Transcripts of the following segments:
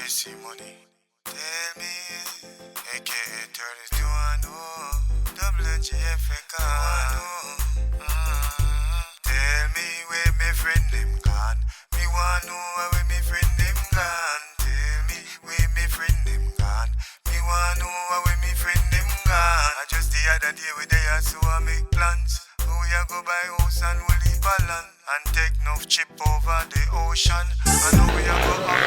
see money. Tell me, aka turn it to a no. WGFK, Tell me where my friend them gone. Me want know where my friend them gone. Tell me where my friend them gone. Me want know where my friend them gone. I just the other day we there so I make plans. We a go buy house and we'll leave a land and take enough chip over the ocean. I know we a go up.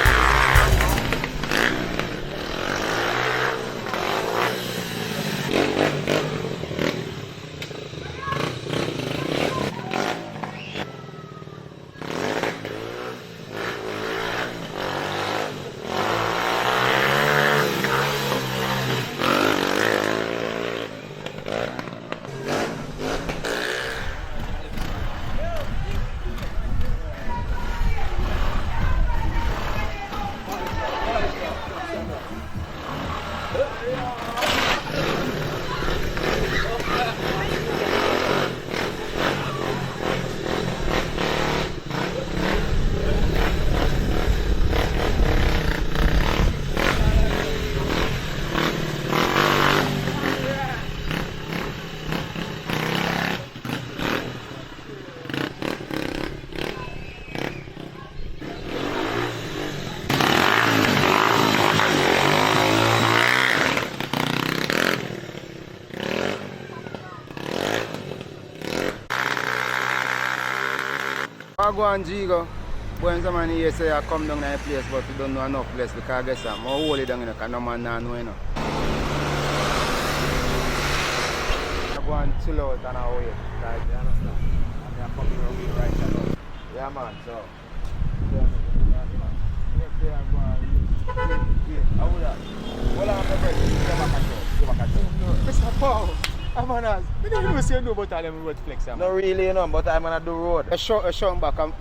I go and Jigo. When someone here say I come down to a place but we don't know enough place because I guess I'm more holy down because no man know I go and chill out and I wait. Like, you understand? And I'm coming around with right now. Yeah man, so. How would that? Well, I'm the president. Mr. Paul. I'm on us. I don't even say no about them road flex. No really, you know, but I'm gonna do road. A short back, come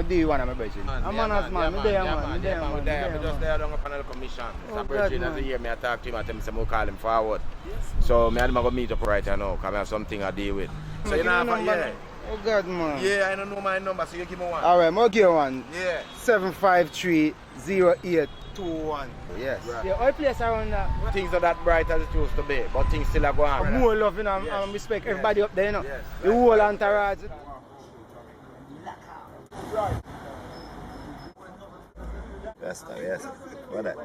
do you want to be I'm on us, man. I'm there, man. Just there on a panel commission. Mr. Virgin, as a year, I talk to him and tell him to call him forward. So, I'm going to meet up right now because I have something I deal with. So, you know, yeah. Oh, God, man. Yeah, I don't know my number, so you give me one. All right, I'll give you one. Yeah. 753-0821. Yes. Right. Yeah, all place around that. Things are that bright as it used to be, but things still are going on. More love, you know, and respect everybody up there, you know. Yes. The whole entourage. Right. Yes. What that?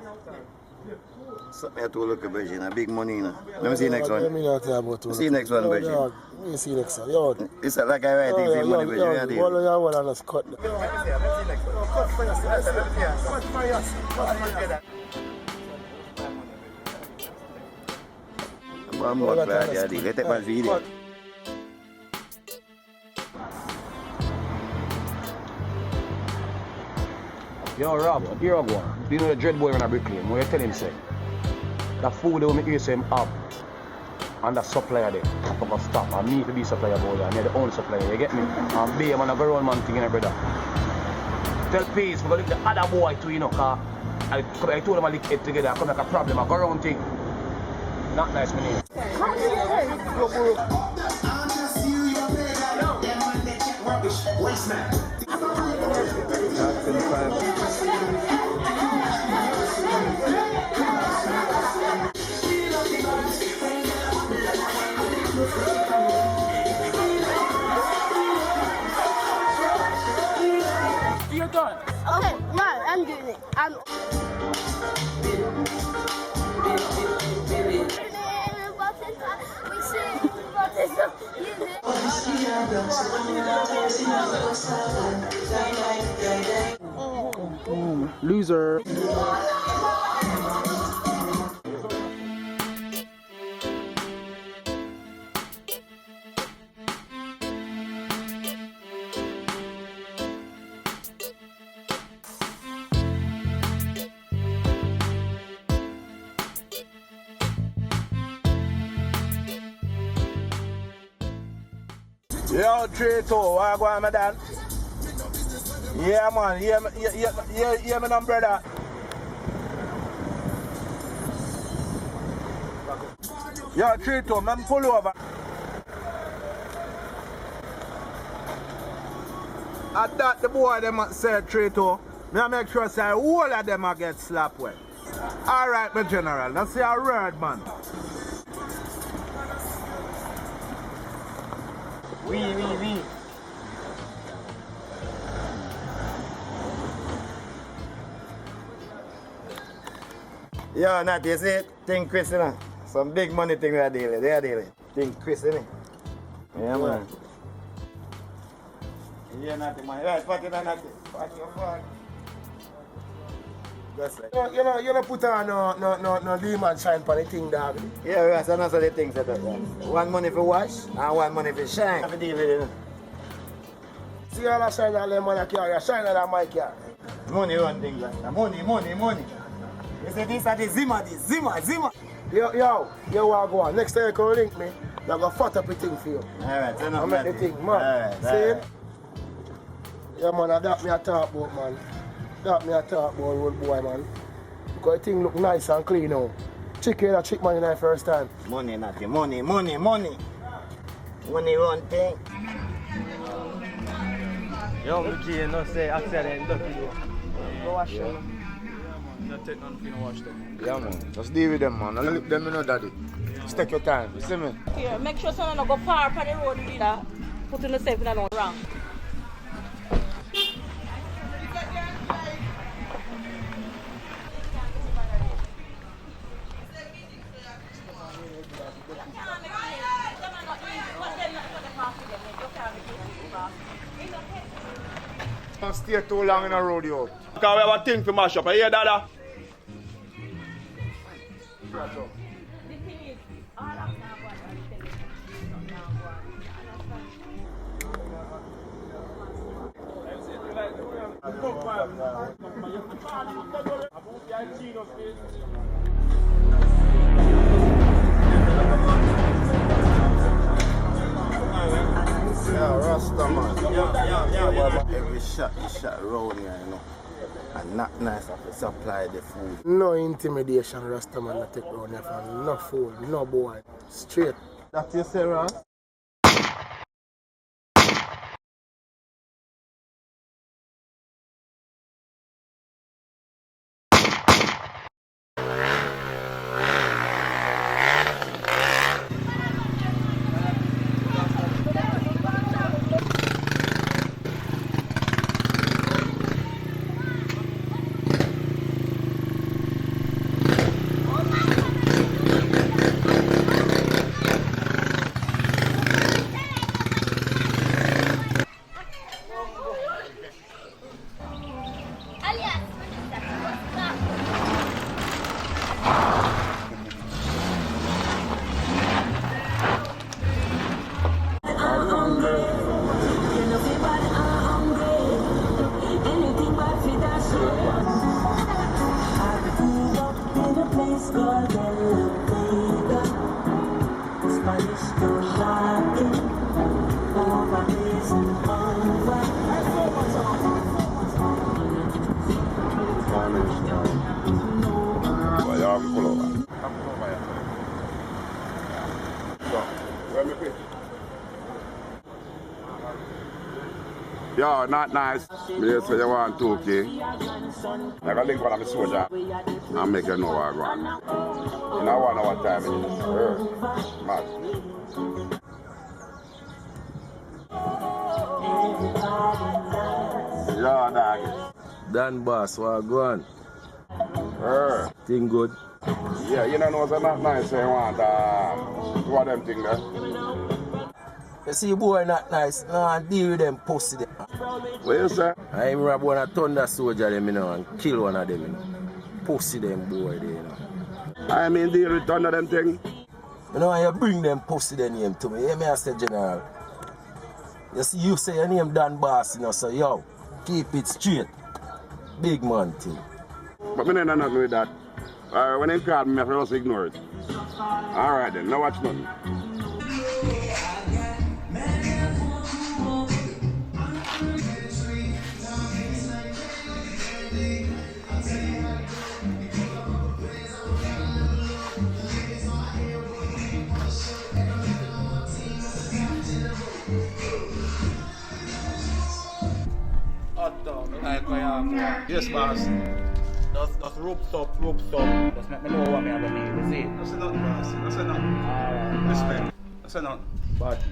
Something I have to look at, Virgin. A big money, you know. Let me see the next one. Let me see the next one, Virgin. Let me see the next one. Yo. It's like I write things in money, Virgin. Yo, all of us cut. Let me see the next one. Cut for yourself. Cut for yourself. I'm not glad I did. Let my video. Yo, Rob, here I go. Do you know the dread boy when I break him? What you tell him, say? The food they will make you say him up. And the supplier there. I'm going to stop. And me to be supplier boy. And they're the only supplier. You get me? And be a man, I go around man thing, you know, brother. Tell peace, we're going to look the other boy too, you know, because I told them I lick it together. I come like a problem. I go around thing. Not nice, my name. You're done. Okay, no, I'm doing it. Loser. Yo, 3-2, what go on, my dad? Yeah, man, yeah, my brother. Yo, 3-2, man, pull over. I thought the boy them say 3-2. Me make sure say all of them a get slapped wet. Alright, my general, let's see a word, man. Oui. Yo, Nat, you see, think Chris, you know? Some big money thing they are dealing. Think Chris, innit? Yeah, man. Yeah, Natty, man. Right, fuck it, Natty. Fuck your fuck. Just like... You know put on no demon shine for the thing, dog. Yeah, right, so that's what the things that yeah. One money for wash and one money for shine. Have to deal with it, you know? See all that shine that lemon carry, shine that my car. Money run things like that. Money. You say this are the Zimmer. Yo, what go on? Next time you come link me, I go fat up a thing for you. Alright, turn up, I make the thing, man. Alright, See? alright. Yeah, man, that me a talk about, man. That me a talk about, old boy, man. Because the thing look nice and clean now. Chicken a chick man in the first time. Money, Natty, money. Money run thing. Yo, G, no say accident, Go wash them. not take none for you to wash them. Yeah, man. Just deal with them, man. Don't let them know, daddy. Just take your time. You see me? Here, make sure someone don't go far up on the road with that. Put in the safe and I don't wrong. Don't stay too long in a rodeo. Because we have a thing for mash up. You hear, Dada? Yeah, Rasta, man. Yeah. Every shot round here, you know. And not nice to supply the food. No intimidation, Rasta man, not take round here from no fool, no boy. Straight. That's you say, Ras? Yo, not nice. Me say you want 2K. I got link one of my soldier and make you know what I want. In a 1 hour time it is. Mad. Yo, dog. Dan boss, what go on? Thing good? Yeah, you know it's not nice say you want one of them thing there. You see boy not nice, nah, deal with them pussy them. What you say? I rob one of thunder soldier them, you know, and kill one of them, you know. Pussy them boy there, you know. I mean deal with one of them thing. You know, you bring them pussy them name to me, hear me I say general. You see, you say your name Dan Boss, you know, so yo, keep it straight. Big man thing. But me don't know nothing with that. When they call me, I just ignore it. Alright then, now watch nothing. Hot dog. Like my Yes, boss. Just ropes up. Just make me know what me have to do, you see? That's nothing, boss. That's nothing. Alright. Respect. That's nothing. Badness.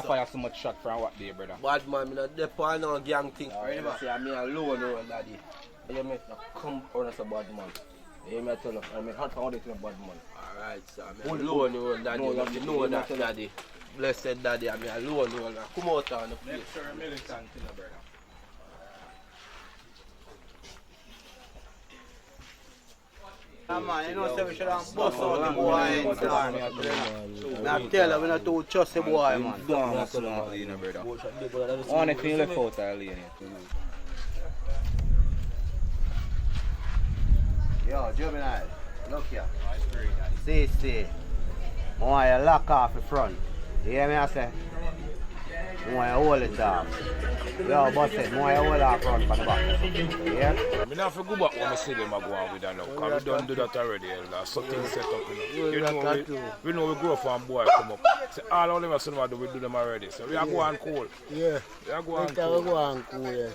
Fire so much shot from what day, brother? Bad man, me not depend no gang thing. I say me alone, no daddy. You make come on as a bad man. You me tell you, I mean hot for all the bad man. Alright, sir. Me alone, no daddy. You know that, daddy. Blessed daddy, I mean alone, no. Come out on the place. Sir, militant, brother. Man, you know, say we should have bust out the boy in time. I tell you, we not too trust the boy, man. Absolutely, brother. Only thing left out of lane. Yo, Gemini, look here. See. I want you lock off the front. You hear me, I say? I want you hold it off. Yo, boss it, I want you hold off front from the back. Yeah? I don't forget about what I say them are going with that now, because we don't do that already, elder. Something set up, you know. We know we grow up and boy come up. So all of them are saying we do them already. So we are going cool. Yeah. We are going We cool. go on cool, yes.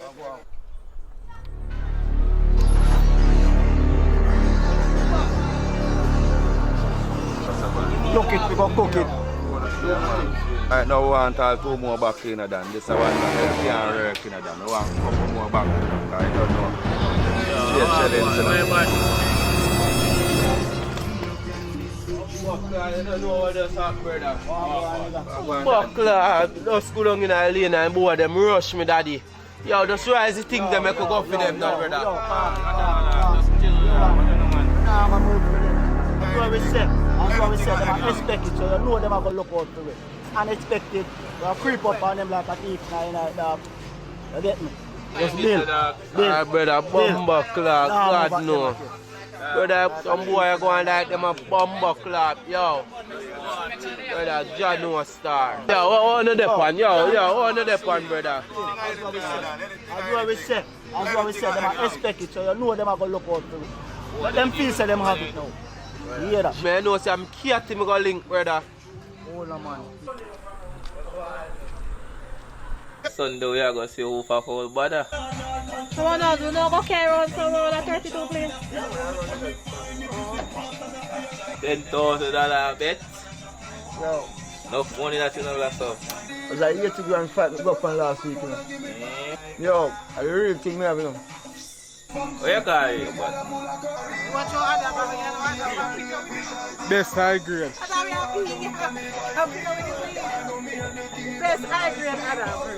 Look it, we go cook it. Right now we want all 2 more back in than this one that can't work in than. We want a couple more back in. I don't know. I don't know what that's up, brother. Fuck lad, just go down in a lane and boy them rush me daddy. Yo, just rise the thing them make go for them now, brother. Just chill, nah, I'm moving for them. That's what we said. That's what we said. Them are expected, so you know them are going to look out for it. Unexpected. We creep up on them like a thief now, dog. You get me? Just Bill. Brother, bumbo clock, God no. Brother, some boy going like them a bumbo clock, yo. Brother, John no star. Yo, what on the depon, yo, what on the depon, brother? That's what we said. That's what we said. Them are expected, so you know them are going to look out for it. Let them feel say them have it now. You hear that? Man, I know say I'm catty me go link, brother. Hold on, man. Sunday we are going to see who for whole brother. So what now, do not go carry on some road at 32 please? $10,000 bet. Yo. Enough money that you know last up. It was like 80 grand fight we got from last week, you know. Yo, I real thing me have, you know. Where you call you, but? What's your other brother? Best high grade. Best high grade Adam.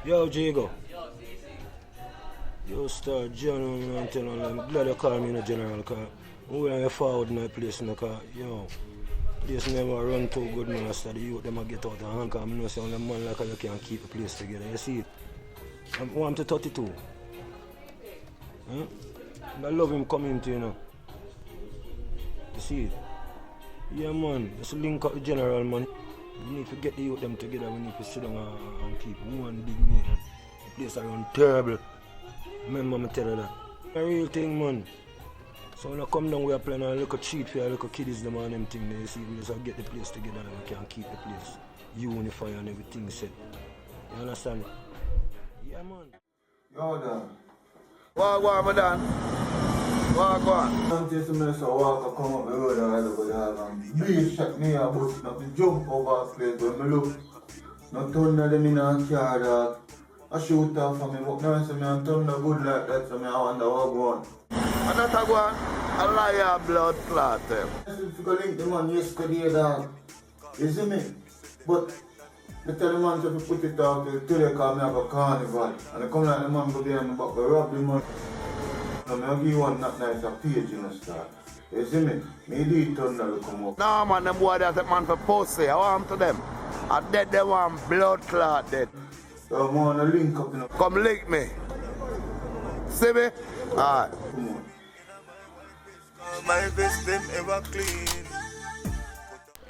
Yo, Jago. Yo, Star John, I'm telling them, I'm glad you call me in the general, because I'm going to forward in my place, because, yo, place never run too good, man. I said the youth, them get out of hand, because I know say, only man like you can't keep the place together. You see it? I'm 1 to 32. Huh? I love him community, you know. You see it? Yeah, man. Just link up the general, man. We need to get the youth them together. We need to sit down and keep one big meeting. The place around terrible. Remember me tell you that. A real thing, man. So when I come down, we are playing a little cheat for a little kiddies them and them thing there. You see, we just get the place together and we can keep the place unified and everything set. You understand? Yeah, man. Yo, Dan. What my Dan? What? I'm just a minute so walk come up the road and I look at the breeze shot me a bus, not to jump over the place, but I look, not turn them in a car, dog. I shoot off for me, but now I say I'm turn the good like that, so I wonder what go on. And that I go on, I lie a blood clot. If you go link the man yesterday, dog, you see me? But I tell the man to put it out till they call me have a carnival. And I come like the man go behind me back, go rob the man. I'm going to give you one not nice a page in the start. You see me? Me do it turn to come up. Nah, man, them boy that's a man for pussy. I want to them. I dead them want blood clot dead. So I want to link up, you know. Come link me. See me? Alright. Come on. My best them ever clean.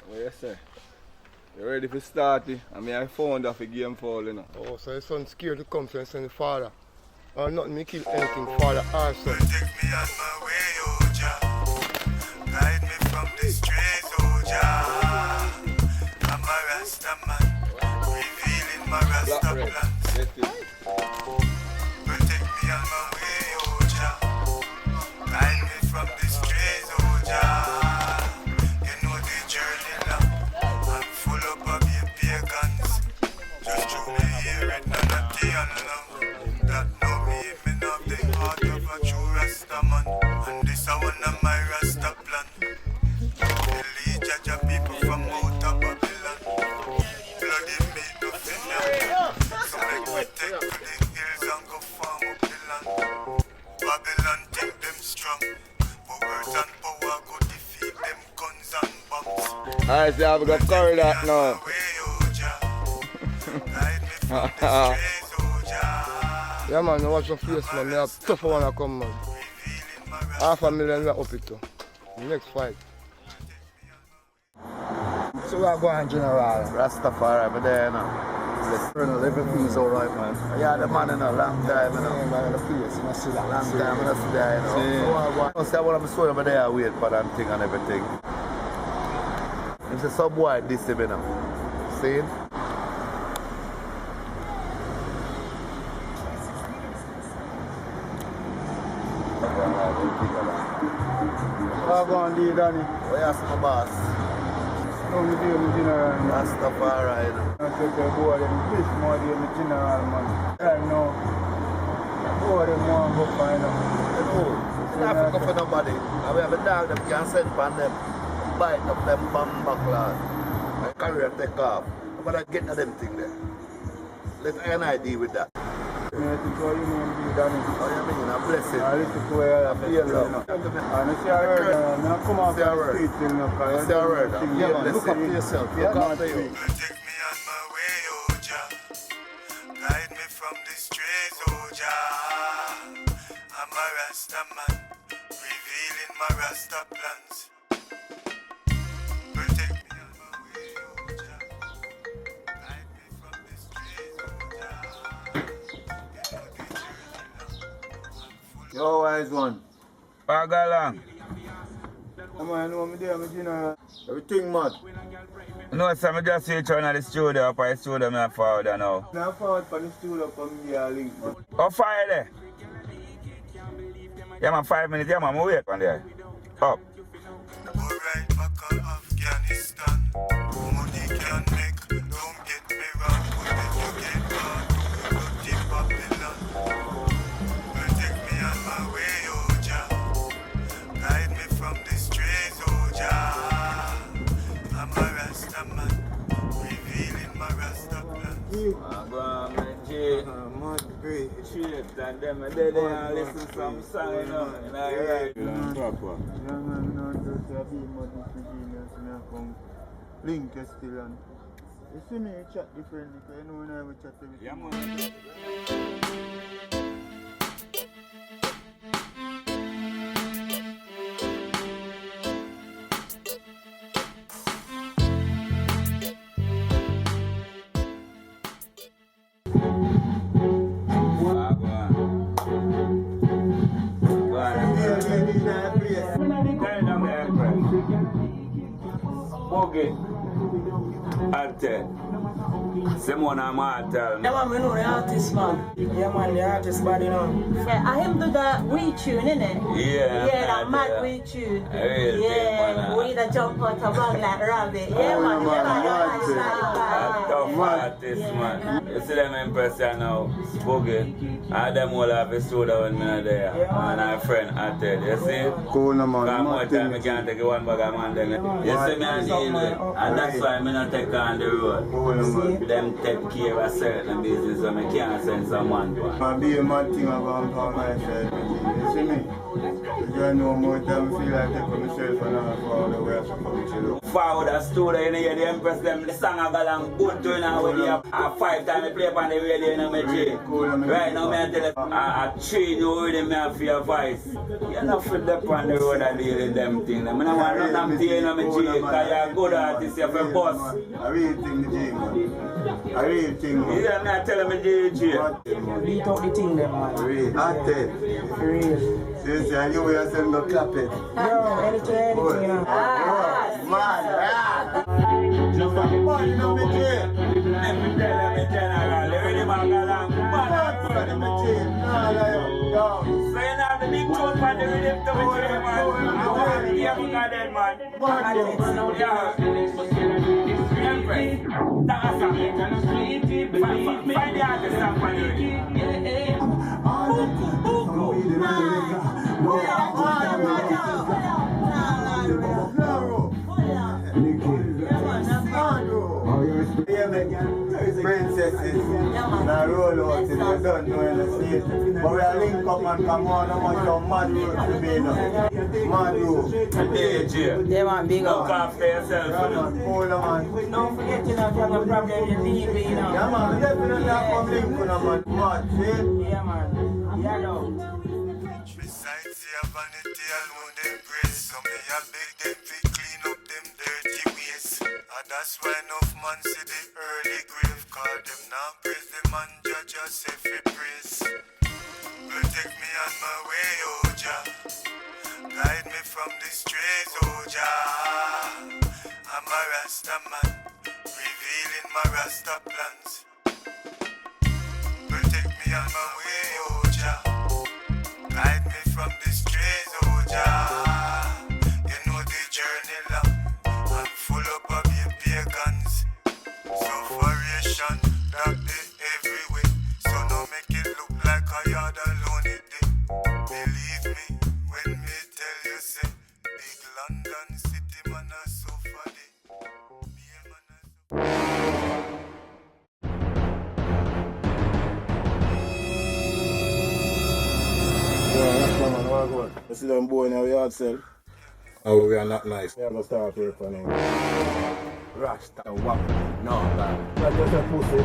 What you say? You ready for start it? I mean, I found off a game fall, you know. Oh, so your son scared to come to the father. Or nothing, me kill anything, father or son. Take me on my way, oh Jah. Guide me from the stray, oh Jah. I'm a Rasta man, revealing my Rasta plans. Protect me on my way, oh Jah. Guide me from the stray, oh Jah. You know the journey long, I'm full up of your pagans. Just through me hear it, none of the unlong. That know me not the heart of a true Rasta man. And this I one of my Rasta plan. Believe Jaja people from out of Babylon. Bloody me to finna. So make we take to the hills and go farm up the land. Babylon think them strong, but words and power go defeat them guns and bombs. Alright, so I've got cover that now. Yeah, man, you watch your face, man. Me have tough one to come, man. $500,000 we are up it to. Next fight. So we are going general. Rastafari, but there, you know. Everything's alright, man. Yeah, the man in a long time, you know. Yeah, man, the place, I see that. Long time, I see that, you know. So I want to show you over there, wait for that thing and everything. It's a subway, this, you know. See? What go on there, Danny? Oh, yes, my boss. How me do with general? Rastafari, you know. I take the boy, them fish more than the general, man. Right now, the boy, them want to go find them. You know, it's not Africa for nobody. And we have a dog that can send upon them. Bite up them bomb backlog. And carry and take off. But I get to them thing there. Let I deal with that. Yeah, it's what you mean, Danny. Oh, you mean, I'm blessed. I listen to where I feel, you know. And I see a word, I come out from the street, you know, because See a word. yeah, man, look up to yourself. Look after you. Take me on my way, oh Jah. Guide me from the strays, oh Jah. I'm a Rasta man, revealing my Rasta plans. Protect me on my way, oh Jah. Guide me from the strays, oh Jah. Yo, wise one. Pagalang. Come on, I know me there, me general. Everything mad. No, sir, I just see you turn at the studio, up at the studio, I'm forward now. Now forward for the studio for me, I link, man. Oh, fire there. Yeah, man, 5 minutes, yeah, man, I'm wait on there. Up. Alright, back on Afghanistan. Money can make, don't get me wrong. But then you get caught, you go deep Babylon. Protect me on my way, oh Jah. Guide me from the strays, oh Jah. I'm a Rasta man, revealing my Rasta plans. Mad great. Shit, and them, and then they listen to some song, you know. And I heard. Yeah, man, no, just a bit mad with the genius, and I come link still on. You see me chat differently, because you know when I have a chat everything. Yeah, man. Bogey. Arte. Someone I'm Arte. Yeah, man, we know the artist, man. Yeah, man, the artist body, you know. Yeah, I him do the retune, innit? Yeah. Yeah, that mad retune. Yeah, we need a jump out of bag like rabbit. Yeah, man, yeah, man, yeah, man. tough artist, man. You see them impression now, Spooky. All them all have a studio when me are there. And our friend Atted, you see? Cool, no, man. Because more time I can't take one bag of man then. You see me and deal with. And that's why I not take on the road. Cool, no, man. Them take care of certain business so I can't send someone to. Man, be a mad thing about for myself. You see me? You know more time I feel like taking myself and all for all the way I should come chill out. Forward a studio, you know, the Empress them, the song I got along good to you now when you have 5 times I play upon the radio in my G. Right now, I tell you, I train you with them for your voice. You're not for the on the road and deal with them things. I don't want nothing to you in my G, because you're a good artist, you're for boss. I really think the G, man. I really think, man. You hear me, I tell them, G. Beat out the thing, them, man. Really? Atted. For real. Seriously, and you will send me clap it. Yo, anything, you know. Just a man, you know me, G. Let me tell you, general, they really want to go along. So you know the big tune for the rhythm to me, man. I want to hear from that, man. Empress, that's a song. Find the artist song for you. Princesses, now roll out if you don't know in the street. But we are link up and come on, how much of mad road to be now. Mad road. Yeah, man, big up. Look after yourself, you know. Hold on. Don't forget, you know, if you have a problem, you leave me, you know. Yeah, man, definitely have come link on a man. Mad, see? Yeah, man. Yeah, no. Besides your vanity alone, them grace. So me a beg them to clean up them dirty ways. And that's why enough man see the early grave. Call them now praise the man, judge yourself a praise. Protect me on my way, oh Jah. Guide me from the strays, oh Jah. I'm a Rasta man, revealing my Rasta plans. Protect me on my way, oh Jah. Guide me from the strays, oh Jah. You know the journey long and full up of your pagans. Sufferation, that day every way. So no make it look like I had a lonely day. Believe me when me tell you say, big London city man a suffer day. Be a man a You see them boy in our yard cell? Oh, we are not nice. We are going to start here for now. Rasta, wap, no, man. That's just a pussy.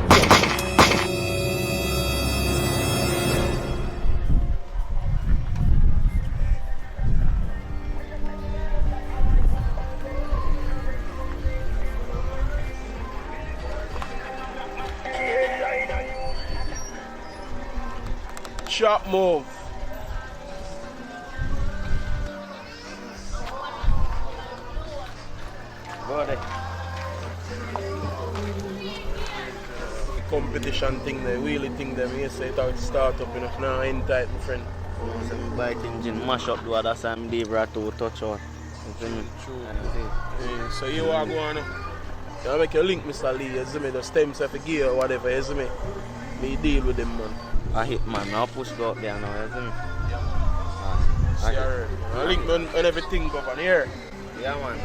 Sharp move. Competition thing, they really think them here say it how it start up, you know, now ain't tight, my friend. Some bike engine mash up the other side, they brought to touch out. You see me? True. Yeah, so you are going to you make your link, Mr. Lee, you see me, the stems of a gear or whatever, you see me? Me deal with them, man. I hit man, I'll push go up there now, you see me? See, I link me on everything go on here. Yeah, man.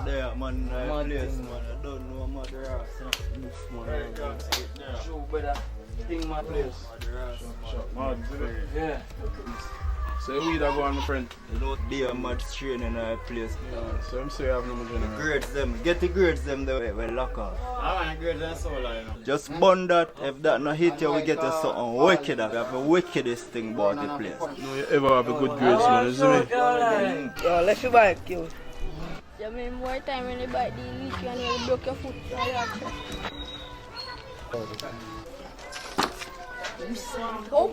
There, man, place, man. I don't know mother ass. Show better thing, my place. Yeah. So we that go on, my friend. You don't be a mad strain in our place. Yeah, so I'm sorry I have no more general. Grades them. Get the grades them the way we lock off. I want grades and so like. Just bun that. If that not hit you, we get you something wicked. We have the wickedest thing about the place. No, you ever have a good grades, man, isn't it? Yo, let's you bike, yo. You mean more time when you bite the leak and you broke your foot. Oh.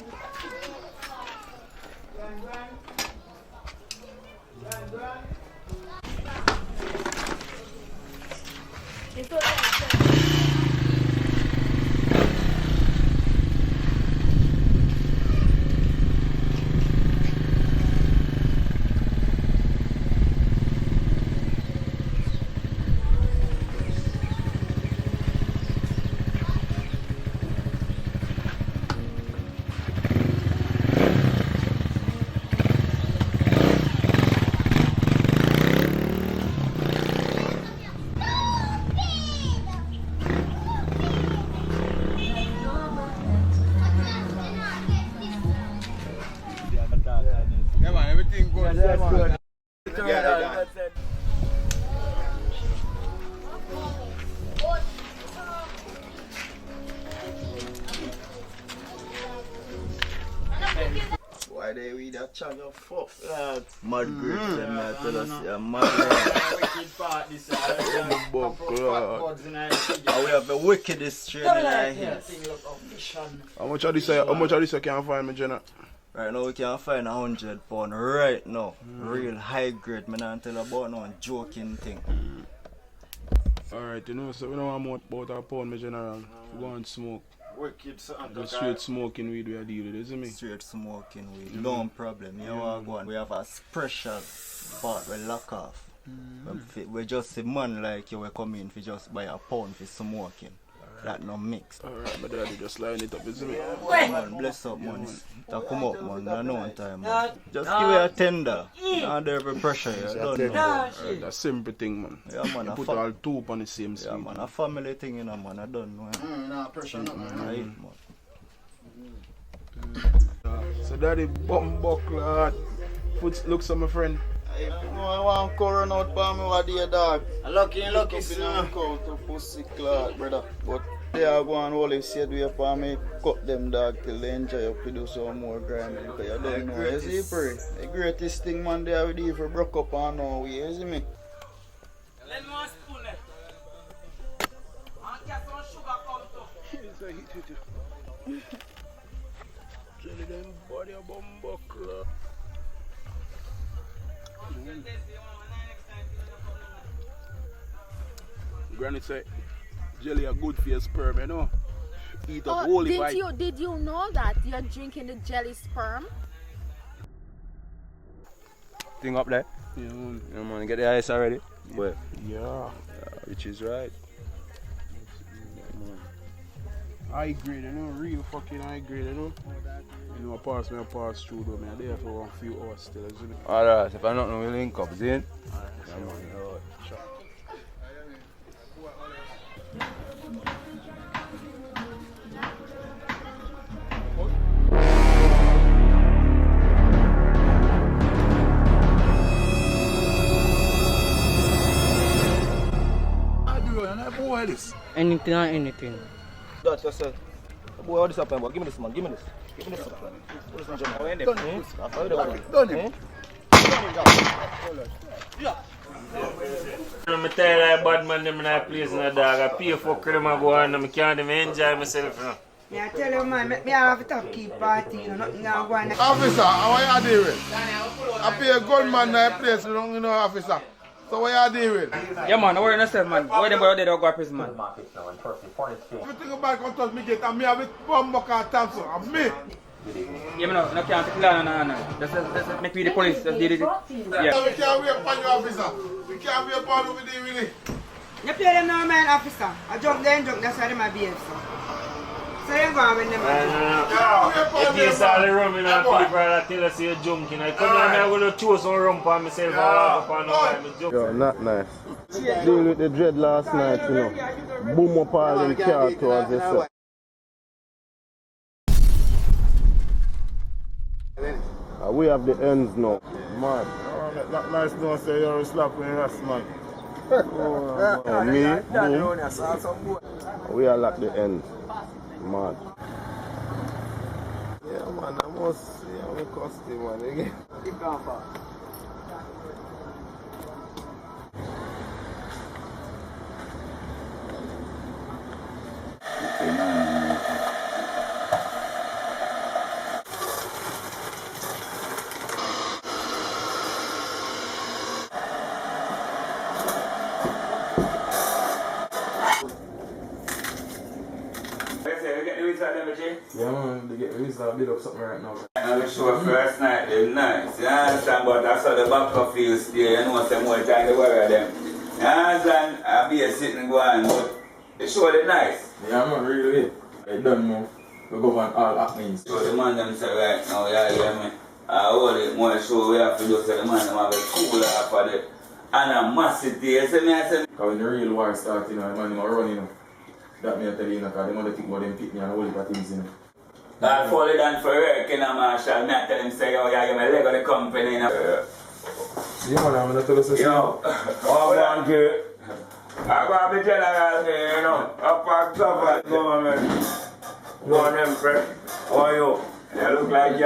Yeah, man, everything good. Yeah, that's good. Yeah, Why they we that charge of fuck? Mad grades them, I tell us, yeah, mad. Wicked part this We have the wickedest strain in our here. How much of this I can find, my general? Right now we can find £100 right now. Real high grade. Me not tell about no joking thing. Alright, you know, so we don't want more about a pound, my general. We go and smoke. Wicked something. The straight smoking weed we are dealing with, isn't me? Straight smoking weed. No problem. You know what go on. We have a special part we lock off. We just a man like you we come in for just buy a pound for smoking. That no mixed. Alright, my daddy just line it up, isn't it? Man, bless up, man. That come up, man. I know one time, man. Just give it a tender. Not every pressure, you don't know. That's a simple thing, man. Yeah, man. You put all two on the same yeah, man. A family thing, you know, man. I don't know. Nah, pressure, no, man. So daddy, bum buckler. Looks at my friend. I want to run out for me what day, dog. Lucky, son. To pussy clot, brother. But they are going to hold said way for me. Cut them, dog, till they enjoy up to do some more grinding. Because you don't know, you see, pray. The greatest thing, man, they have to do for broke up and now, you see me? Let me one spoon there. And get some sugar come too. Jelly them body a bum buckler. Granny say jelly are good for your sperm, you know. Eat up holy bite. Did you know that you're drinking the jelly sperm? Thing up there. Yeah, man. You man, get the ice already. But yeah, which is right. High grade, you know, real fucking high grade, you know. You know, I pass through though, man. I there for a few hours still, isn't it? Alright, if I don't know, we'll link up, see it? Yeah, man. Sure. Anything or anything. That's yourself. Boy, all this up, boy. Give me this, man. Give me this. Give me this. What is my job? Done him. I'm tell that bad man them in that place in the dog. I pay for them and go on and I can't even enjoy myself. You know? Yeah, I tell you man, me have a top keep party, you know, nothing going go on. Officer, how you deal with? I pay a gunman in that place, you know, officer. So what you deal with? Yeah man, don't worry yourself man. Why them boy they don't go to prison man? Everything about come touch me get and me have it bomb buck and Thompson and me. Yeah, no can't take it no. Just make me the police, just deal with it. Yeah. We can't wait for you, officer. We can't wait for you with the You pay them now man, officer. I jump there and jump, that's why they might behave, so. Same going with them. If you saw the rum in and people that tell us you're junking, I come down here, I'm going to chew some rum for myself and walk up on the line. Yo, not nice. Deal with the dread last night, you know. Boom up all them car towards the set. We have the ends now. Mad. Not nice no say you're slapping us, man. Me, boom. We are like the ends. Mad. Yeah, man, I must see how we costume, man. Again. Yeah, man, they get released and build up something right now. Now the show first night, they nice. You understand? But I saw the back of you stay, you know, some more time to worry them. You understand? I'll be sitting and going, but the show is nice. Yeah, man, really. They done more. We go on all happenings. So the man them say right now, yeah, me. I hold it more show we have to do, so the man them have a cool after the animosity. You see me? I say, because when the real war starts, you know, the man them are running. That me I tell you, because they want to think about them pick me and hold it for things, you know. I fall it down for work, you know, Marshall. Me I tell them say, oh yeah, you're my leg of the company, you know. Yeah, man, I'm going to tell us a yo, oh, man, kid. I got the general here, you know. Up and government, government. Go on, Emperor. How are you? You look like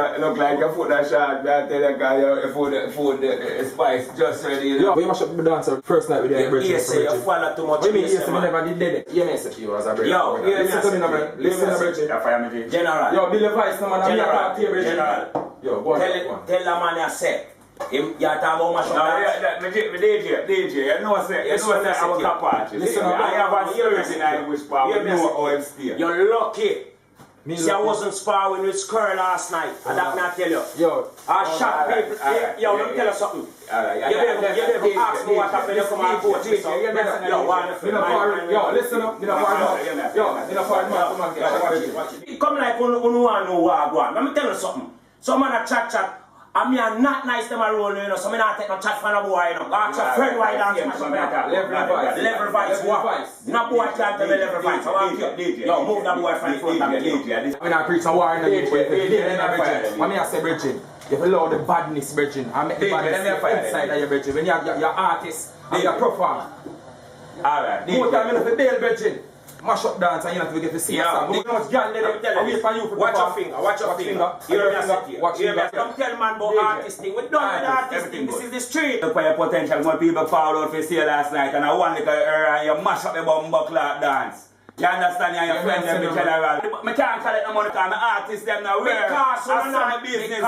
your foot that shot. I tell you, guy, your food, the spice just ready. Yo, we must have the dancer first night with the break. Yes, you follow too much. What do you mean, yes, we never did that. You never said you as a break. Yo, listen to me, man. Listen to me, General. Yo, Bill Vice, no man. General. Yo, go on. Tell the man I said. You talk about my show. DJ, you know what I say? You know what I say? I'm a party. Listen, I have a serious in English power. You know how I'm still. You're lucky. See, I wasn't sparring with Skr last night. And that can I tell you. Yo. I shot people. Yo, let me tell you something. You never ask me what happened. You come and vote. Yo, listen up. It come like you want to know what I want. Let me tell you something. Some man a chat. I mean, I'm not nice them a roll, you know, so I'm not take no chat from a boy, you know. Ask your friend why dance level vice, what? No boy can't tell me level vice. Yo, move that boy from the front of me. When I preach a war in the youth, when I say bridging, you allow the badness bridging. I make the badness inside of your bridging. When you're artist and you're performer. Alright. More time you have to bail bridging. Mash up dance and you have to get to see a song. Watch your finger. Watch your finger. Don't tell man about artist thing. We done with the artist thing. This is the street. Look for your potential. When people fall out for sale last night and I want to and you mash up the bumbuckler dance. You understand? You and your friends them the general. I can't collect no money because my artists them now wear. Because I'm not business. A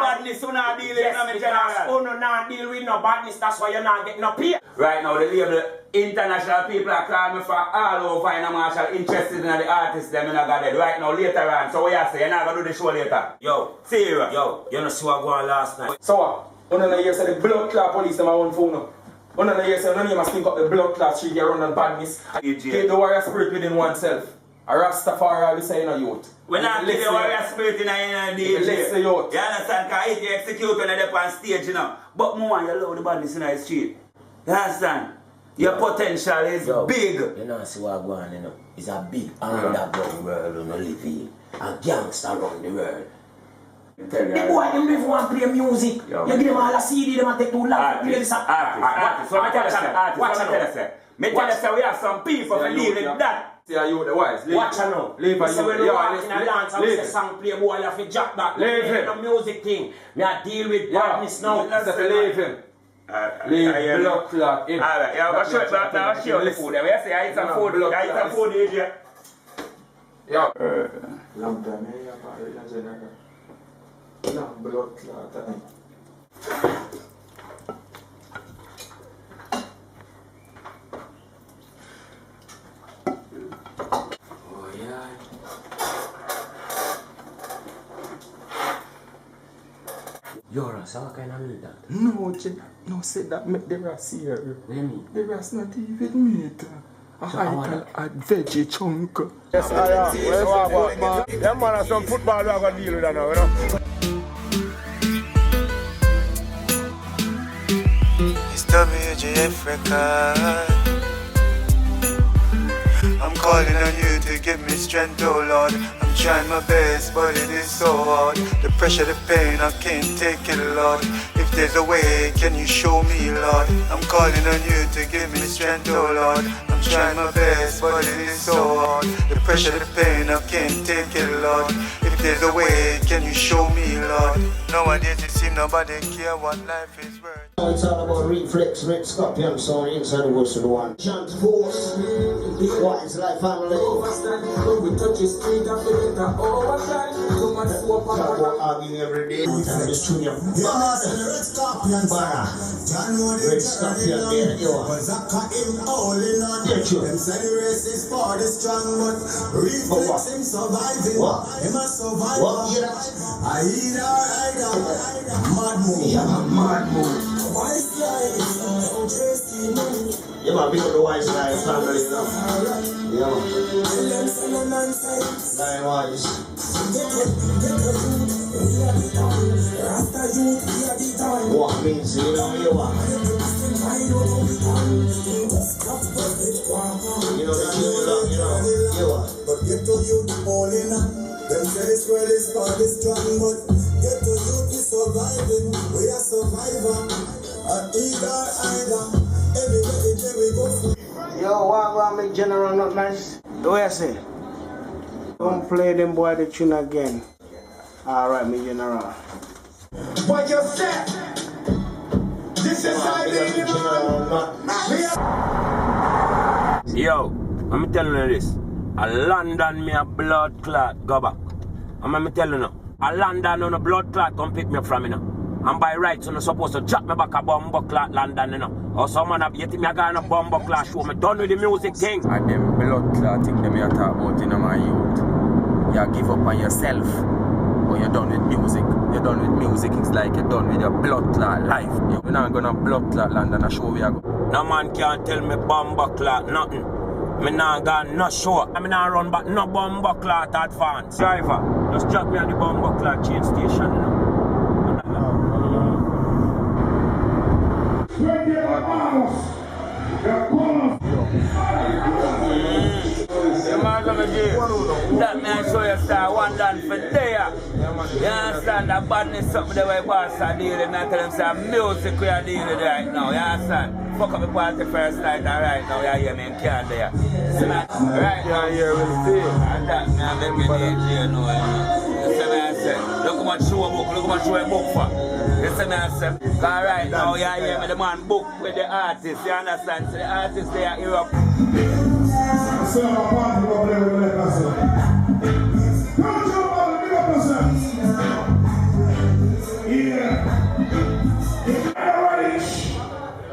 badness you not deal with no general. You not deal with no badness. That's why you're not getting no pay. Right now the label international people are calling me for all over in Marshall interested in the artists them in Agadez. Right now later on. So what you say? You're not going to do the show later. Yo. Serious. Yo. You know see what going on last night. So what? One of the years the blood clot police them on phone now. One of the years none of them must think up the blood clot street you run on badness. Keep the warrior spirit within oneself. A Rastafari we say in a youth. When I keep the warrior spirit in a DJ. You understand? Because if you execute when they're on stage, you know. But more you allow the badness in the street. You understand? Your potential is big. You know see what going on, you know. It's a big underground world you know live in. A gangster around the world. The boy them live want play music. You give them all a CD, them take too long to play this. Artist. So I tell you, me tell you, we have some people who live with that. See how you the wise. Watch her now. Leave her. So when we walk in a dance and we say song play, boy you have to jack back. Leave him. No music thing. Me I deal with badness now. Leave him. Leave blood clot in. Alright, yeah, I'll show you that now. I'll show you the food. We say I eat some food. I eat some food, AJ. Yeah. Long time, no, blood clot. Oh yeah. You're a what kind of meat that? No, Jen. No, say that make the rats here. What do you mean? The rats not even meat. a veggie chunk. Yes, I am. Where's what, man? Yeah, man, there's some football we are going to deal with that now, you know? It's WGF record. I'm calling on you to give me strength, oh Lord. I'm trying my best, but it is so hard. The pressure, the pain, I can't take it, Lord. If there's a way, can you show me, Lord? I'm calling on you to give me strength, oh Lord. I'm trying my best, but it is so hard. The pressure, the pain, I can't take it, Lord. If there's a way, can you show me, Lord? Nowadays it seems nobody care what life is worth. It's all about reflex, red scorpion, so inside the woods to the one. Chant force, what is life family? We touch the street and feel it overtime. Too much swap and arguing every day. Just tune your bad. Red scorpion, bara. Red scorpion, there you are. There you are. Inside the race is for the strong, but reflex him surviving. Him a survivor. I eat mad move. Yeah, mad move. Yeah, man, big up the Wise Life family, you know. Yeah, man. Likewise. What means, you know, you are. You know, the king along, you know, you are. But get to you, all in up. Them say this world is for the strong, but get to you, is surviving. We are survivors. Yo, what make general not nice? Do I say? Don't play them boy the tune again. Alright, me general. What you said? This is how they Yo, I'm telling you this. A London me a blood clot go back. I'm telling you, a London on a blood clot come pick me up from me now. And by rights, I'm supposed to drop me back a bomb clot London, you know. Or someone have yet me a guy on a bomb clot show. Me done with the music thing. And them blood clot thing them you talk about in my youth. You give up on yourself. Or you're done with music. You're done with music, it's like you're done with your blood clot life. You're not gonna blood clot London, I show we are go. No man can't tell me bomb clot nothing. Me not gonna no show. I mean not run back no bomb clot advance. Driver, just drop me on the bomb clot chain station, you know. That man show you star one done for there. You understand that badness something the way boss are dealing. I tell them say music we are dealing right now. You understand? Fuck up the party first night and right now you hear me in can there. Right now here with the team. And that man make me DJ know. You see me I say, look how much show a book, look how much show a book for. You see me I say, because right now you hear me the man book with the artist. You understand? So the artist they are Europe. So I'm a party problem with the person. Come to a big up yourself. Yeah.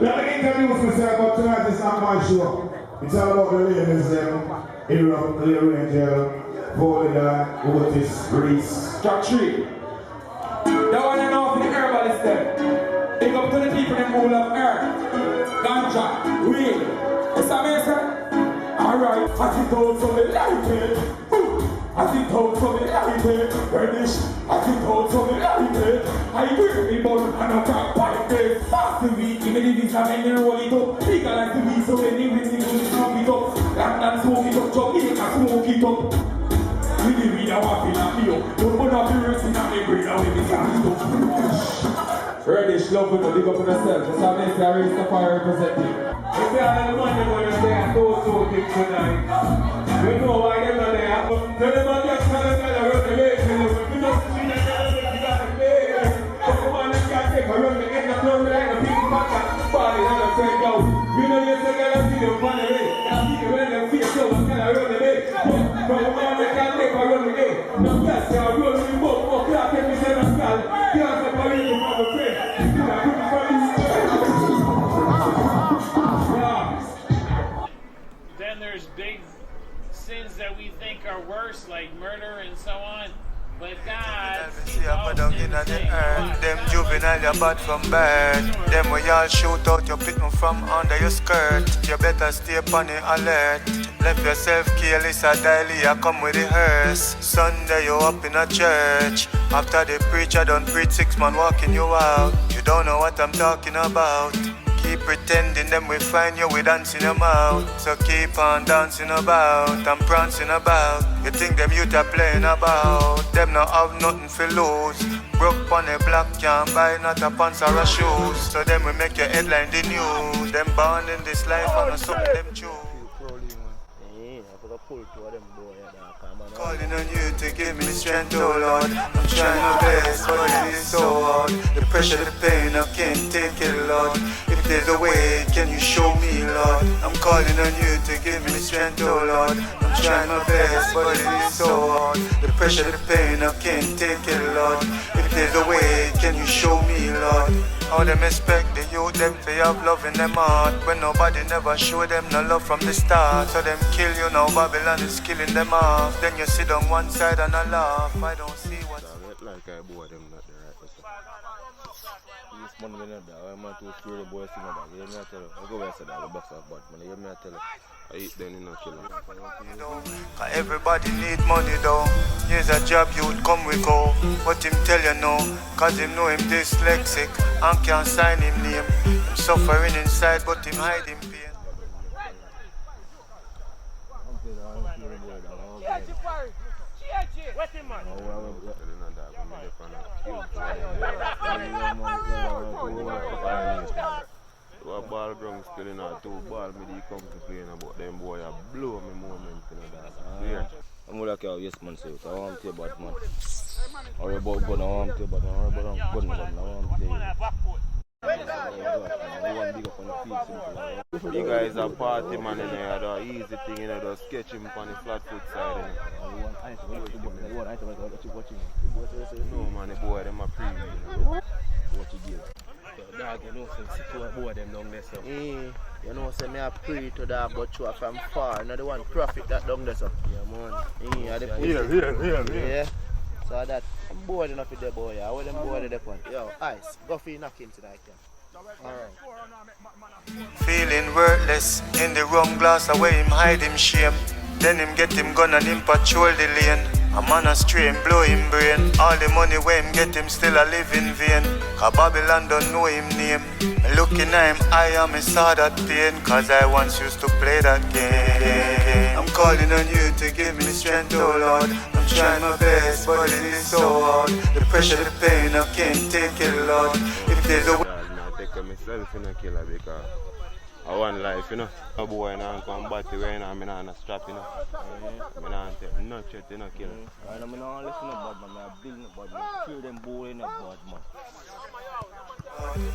We have an interview with myself, but tonight is not my show. It's all about the ladies, Europe, Leo Angel, Volida, Otis, Greece. Track 3. That one I know for the herbalist them. Big up to the people that who love herb, ganja, weed. Is that amazing? Alright, I think out from the light it. I think out from the light it. Reddish, I think out from the light it. I wear me bun and I can't pipe it. Fast the week, even if it's a man and roll it up. Bigger like the weed, so when they win it, we smoke it up. London smoke it up, Jamaican smoke it up. We the weed I want to be up. Don't put up the rest in my brain, I will be up. Reddish, love it, big up on yourself. That's how they say I raise the fire representing. If they are the money when they are those things tonight, we know why they're not there. But tell them about that kind of revelation. We just see that you got to pay. But the one that can't take a run, they end up running like a big back at body and a take out. You know you're going to see them run away. I see them when they feel so much kind of run away. But the one that can't take a run away. No gas, they are running in both. Oh, can't take me to the sky. Can't take a run away from the friend. You know, I'm Then there's big sins that we think are worse, like murder and so on. See a down in the earth. Them juvenile, you bad from birth. Them we all shoot out, you pick me from under your skirt. You better stay upon the alert. Left yourself careless, a daily, you come with the hearse. Sunday, you up in a church. After the preacher done preach, 6 man walking you out. You don't know what I'm talking about. Keep pretending, them we find you, we dancing them out. So keep on dancing about and prancing about. You think them youth are playing about. Them not have nothing for lose. Broke on a block, can't buy not a pants or a shoes. So them we make your headline the news. Them born in this life and a something them choose. Calling on you to give me strength, oh Lord. I'm trying my best, but it is so hard. The pressure, the pain, I can't take it, Lord. If there's a way, can you show me, Lord? I'm calling on you to give me strength, oh Lord. I'm trying my best, but it is so hard. The pressure, the pain, I can't take it, Lord. If there's a way, can you show me, Lord? How them expect the youth, them to have love in them heart when nobody never show them no love from the start. So them kill you now, Babylon is killing them off. Then you sit on one side and I laugh. I don't see what's like I boy them not the right person. This money we not there. I'm not too sure the boy sing about it. You hear me tell you? I go where I said that the box of bad money. You hear me tell you? I eat them in no killer. Cause everybody need money though. Here's a job you'd come we go. What him tell you no? Cause him know him dyslexic and can't sign him name. Him suffering inside but him hiding pain. What ball ground still in our 2 ball me they come to play about them boy I blow me moment in that. I'm like yes man say I want to about man. Or about gun I want to but I about gun I want to. You guys are party man in there, the easy thing in there, the sketch him on the flat foot side. No man, the boy them a preview. What you give? Dog, you know, since you boy them down there, so. You know, say me a pray to dog but you are from far. You know the one profit that down there, so. Yeah, man. Yeah. So that, I'm bored enough with the boy, yeah. What them bored with the point? Yo, Ice, go for you knock him tonight, yeah. Alright. Feeling worthless in the rum glass away him hide him shame. Then him get him gun and him patrol the lane. A man a stray him blow him brain. All the money where him get him still a live in vain. Cause Babylon don't know him name. Looking at him I am I saw that pain. Cause I once used to play that game. I'm calling on you to give me strength, oh Lord. I'm trying my best but it is so hard. The pressure, the pain, I can't take it, Lord. If there's a way I take myself in a killer because I want life, you know. A boy now come back to where I'm not strap, you know. I'm not take no shit, you know, killer. I'm not listening to bad man, I'm building a bad man. Kill them boy in a bad man.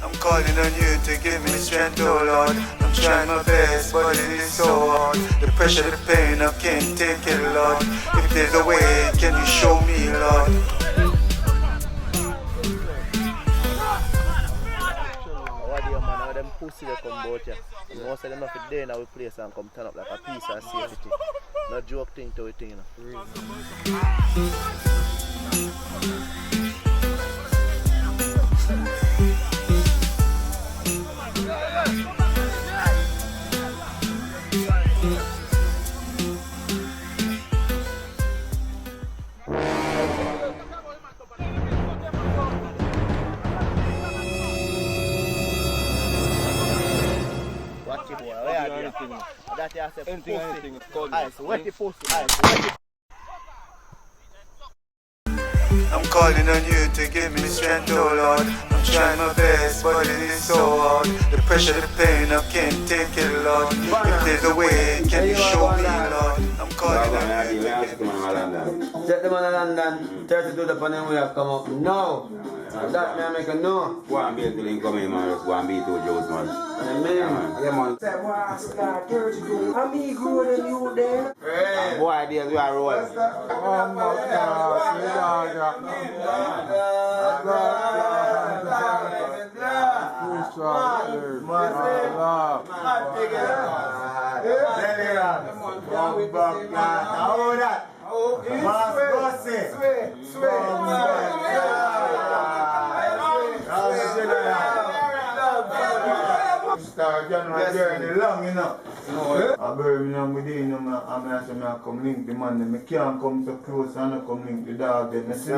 I'm calling on you to give me strength, oh Lord. I'm trying my best, but it is so hard. The pressure, the pain, I can't take it, Lord. If there's a way, can you show me, Lord? Them pussy they come out here. And most of them have to day in our place and come turn up like a piece of safety. No joke thing to it, you know. That you say anything Ice, wet the pussy, ice. I'm calling on you to give me strength, oh Lord. I'm trying my best, but it is so hard. The pressure, the pain, I can't take it, Lord. If there's a way, can you show me, Lord? I'm calling on you. Set them on London, 32 the panel we have come up. No! That may make a no. Go and be able to come in, man. Just go and be to Joe's, man. Amen. Yeah, man. Say, wow, star 32. I'm me grow than you there. Hey. Boy, ideas we are rolling. Oh, my God. journey long, you know. I Birmingham within them, and I say I come link the man. I can't come so close and I come link the dog. Then I see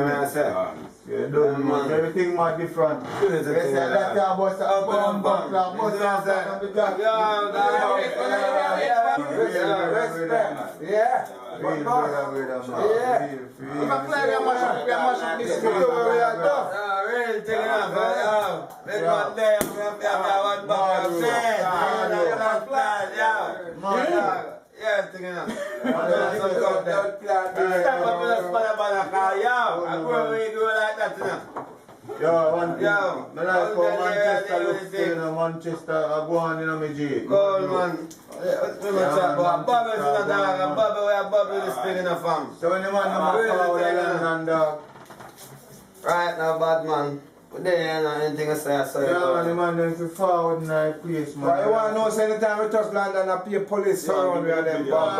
you don't know. Everything more different. They say that I bust a bomb, bust respect. Yeah. If I play we mash up this studio where we are done. Real thing enough, Big man there, we have one bucket of sand. Yeah, thing enough. Stand up with us, car, yo. I go like that, you know. Yo, one thing, I like how Manchester looks in Manchester, I go on in my G. Cool, man. Bubble is in a dog, and Bubble, we have Bubble this thing in a farm. So when the man come forward and dog. Right now, bad man. But then anything I say, I say. Yeah, man, the man them fi forward in a place, man. But you want to know, say anytime we touch London, I pay police surround me and them bomb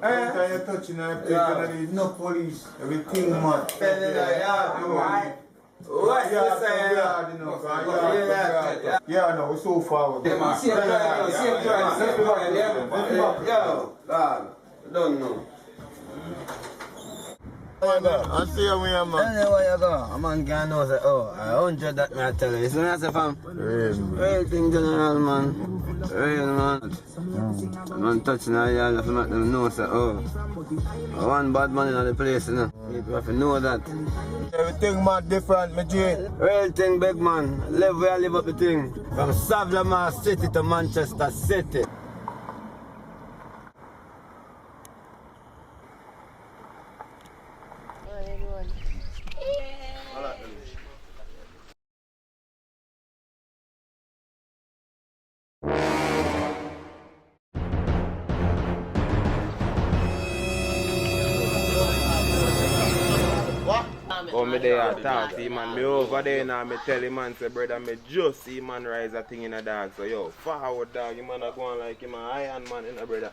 Anytime you touch in a place, there is no police. Everything, man. What you say? Yeah, no, we're so forward. Yo, don't know. I see how we are, man. Anywhere you go, a man can know say, oh, 100 that me I tell you. You see what I say, fam? Real thing general, man. Real, man. Man touching a y'all have to make them know say, oh, one bad man in the place, you know. People have to know that. Everything, man, different, my G. Real thing, big man. Live where I live up the thing. From Savlamar City to Manchester City. Come me there and talk, see man, me over there now, me tell him man, say brother, me just see man rise a thing in a dog, so yo, forward dog, you man a going like him a iron man in a brother.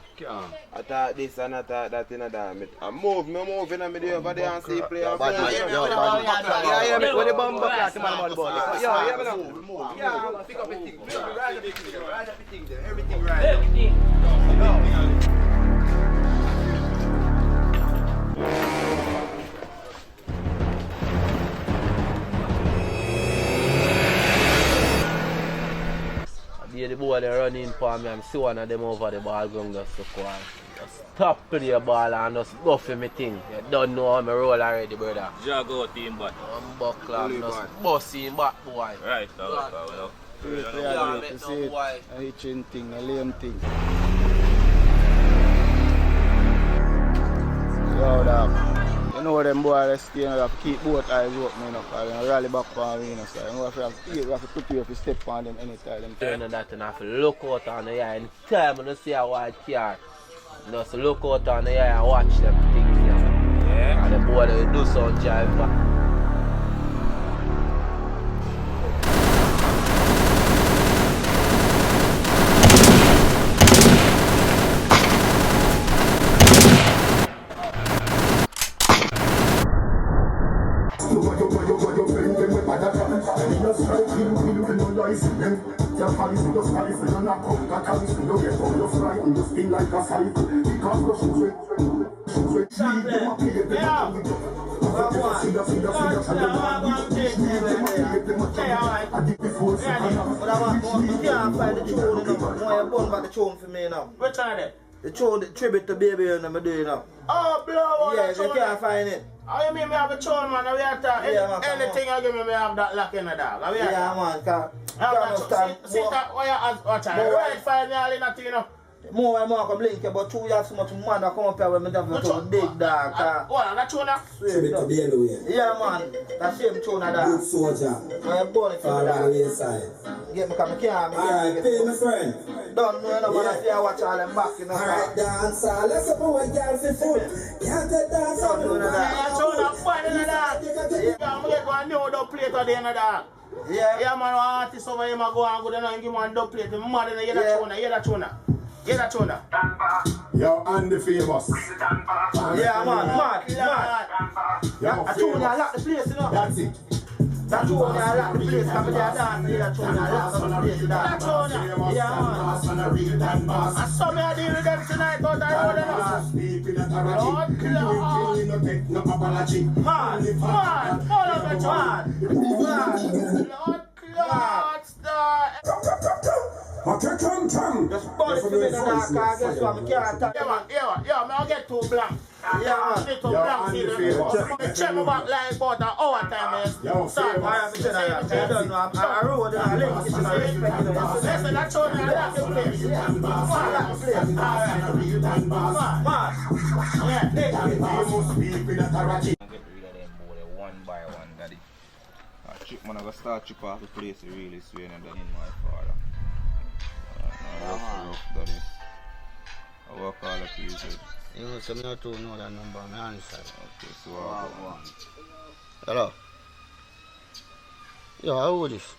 I thought this and I thought that in a dog, I move in a me there over there and see play and play. Yeah, when the bomb back, the man about the ball. Yeah, move. Yeah, pick up the thing, ride up the thing there, everything right. The boy they run in for me, I'm see one of them over the ball ground just to go and just stop play the ball and just go for me thing. You don't know how I roll already, brother. Just go team back. I'm buckle and just bust in back, boy. Right, You see it, a hitching thing, a lame thing. Yo, dog. You know them boys stay, you have to keep both eyes open, you know, because they rally back for me, you know, so you have to prepare if you step on them anytime. Turn on that and I have to look out on the eye anytime I see a white car. Just look out on the eye and watch them things, you know. Yeah. And the boy they do some jive back. Which one is it? The tribute to baby and I'm doing now. Oh, blow! Yeah, you can't find it. Oh, you mean me have a tune, man? We have to, anything you give me have that lock in the dog. Yeah, man. See that, why you watch it? Right, find me all in that, you know. More and more come link, but 2 years so much man that come up here when me have to big dog. What, that tune? Tribute to baby. Yeah, man. That same tune, dog. Good soldier. I'm born for the dog. Get me come here. Alright, pay my friend. Don't know, no man, I watch all them back, you know. Alright, dance, let's up our girl for food. Can't dance. Don't do that. Yeah, tune up, fine in the dog. Yeah, I'm going to new dub plate today in the dog. Yeah, man, artist over here, go and go down and give one dub plate. I'm mad in the hear that tune. Get that tune. Yo, Andy Famous. Yeah, man, mad. Yeah, I tune, I lock the place, you know. That's it. That's why I like the place, because they are dancing, that's why I like the place to dance. That's why, yeah, man. I saw me I deal with them tonight, but I know them. Lord, man, all of it, man. Lord, star. Okay, come. Just body for me in the dark, because guess what, I can't talk. Yeah, man, I'll get too blank. Yeah, man, get too blank, see them. Check me back like about an hour time, man. Start, I don't know, I rode and I linked it, I respect it. Listen, that's all I like the place. I like the place. Man. Yeah, take it. One by one, daddy. Man, I go start chip off the place really swing and then in my father. Rough, daddy. I work all the pieces. You know, so I don't know that number, my answer. Okay, so I'll go on. Hello? Yo, how old is?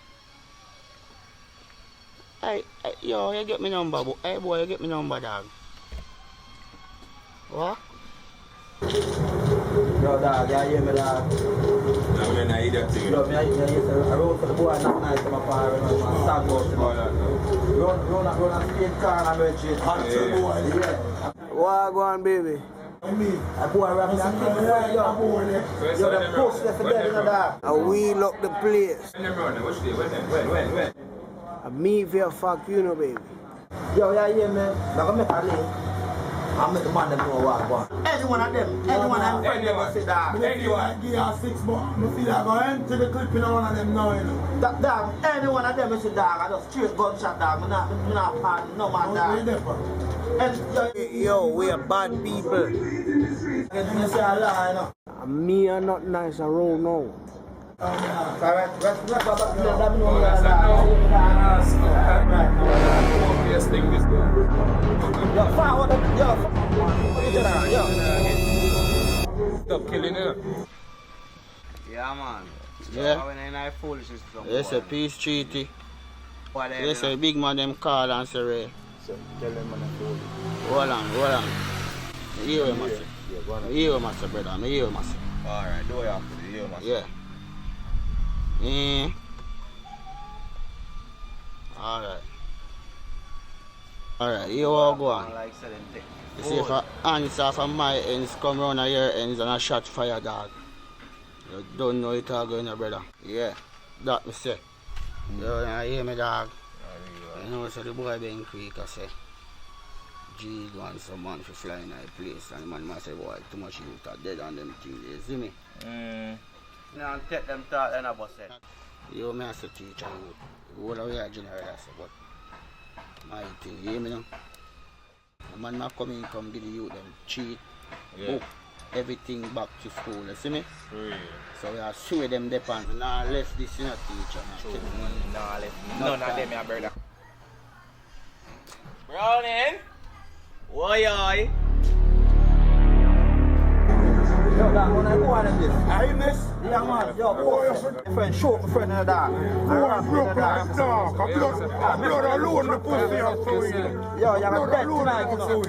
Hey, yo, you get me number, hey boy, you get me number, dog. What? Yo, dog, you hear me, dog? No, man, I eat that thing. Yo, I rode for the boy not nice to my father, and I stand out to him. Run a straight car and I'm going straight. Yeah. What go on, baby? A boy rapping and kick me right, yo. Yo, the post left for dead in the dark. And we lock the place. When? Me for fuck you know, baby. Yo, you hear me? I'm going to make a link. I'll make the man them know what I want. Any one of them friend them will sit down. Anyone give her 6 bucks, I feel like I empty the clip in one of them now, you know. Dog, any one of them will sit down. I just straight gunshot, dog. I'm not pardon no man, dog. Yo, we are bad people. Me are not nice around now. Alright, let's go back to the Stop killing her. Yeah, man. Yeah. When I foolishness from Yes, a peace treaty. Yes, a big man them call and say, Ray. So tell them man to hold on. I hear him, master. I hear him, master, brother. I hear him, master. Alright, do what you have to do, you master. Yeah. Alright, you all go on. You see if an answer from my ends come round at your ends and a shot fire, dog. You don't know it all going, brother. Yeah, that me say. You hear me, dog? You know, so the boy being quick, I say. G want some man for flying in a place, and the man must say, boy, too much youth are dead on them things, you see me? Now take them thought and I was said. You may have to teach you. All the way at general, I say, but my thing, you hear me now? The man not come in, come give the youth them cheat, book, everything back to school, you see me? So we are sure them depend. Now left this in a teacher. Nah, none of them, your brother. Browning? Oi. Yo, dog, when I go on in this, I miss. Yeah, man, yo, friend, show my friend in the dark. Blood alone, the pussy up to you. Yo, you're dead tonight, you know.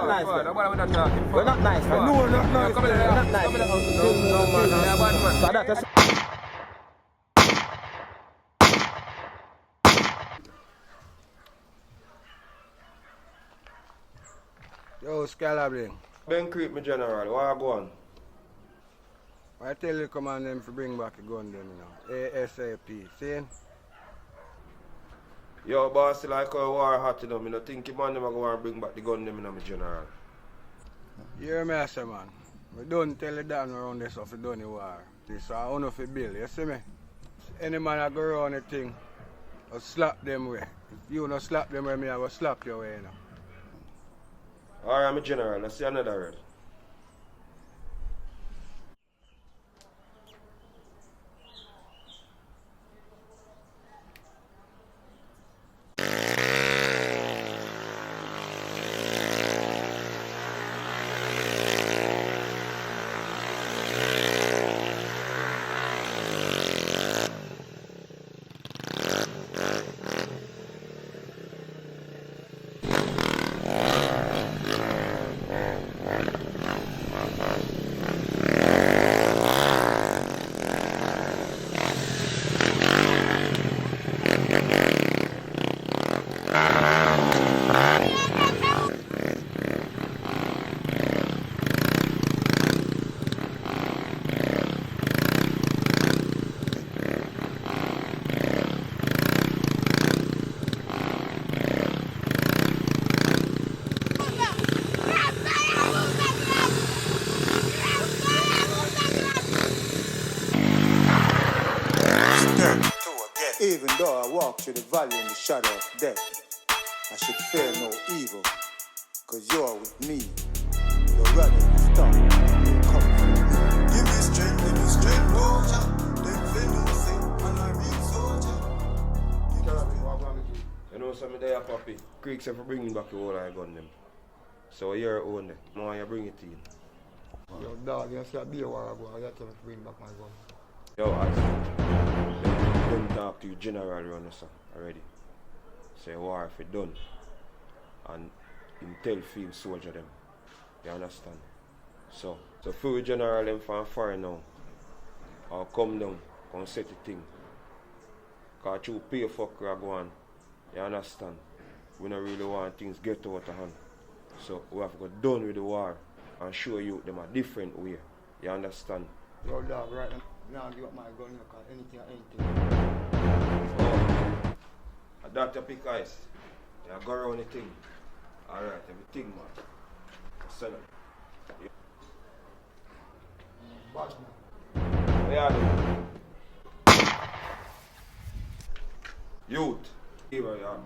Nice, man. We're not nice, man. No, not nice. We're not nice. So that's Yo, Scalabling. Ben creep me general, why I go on? I tell you come on them to bring back a gun them, you know. ASAP, see? Yo, boss, like how war hot, you know, I don't think man them go and bring back the gun them, you know, my general. You hear me, I say, man. We don't tell you down around this stuff, we don't the war. This is one of the bill, you see me? Any man that go around the thing, I'll slap them way. If you don't slap them way, I will slap your way, you know. Alright, my general, let's see another red. through the valley in the shadow of death, I should fear no evil, cause you're with me. Your rod and stop will come from me. Give me strength, soldier. Them say no say, and I real soldier. You know some of there, Papi. Creeks have to bring me back the whole I gun them. So you're own it. Now you bring it in. Yo, dog, you see a beer war ago, I tell him to bring back my gun. Yo, as don't talk to you general around us already. Say war if it done. And intel field soldier them. You understand? So for we general them from far now, I'll come down, come set the thing. Cause you pay fuck we are going. You understand? We don't really want things get out of hand. So we have to go done with the war and show you them a different way. You understand? Yo, dog, right now, give up my gun here, cause anything. Oh, that you pick ice. You go around the thing. Alright, everything, man. Sell it. Yeah. Bad, man. Where are you? Youth. Here I am.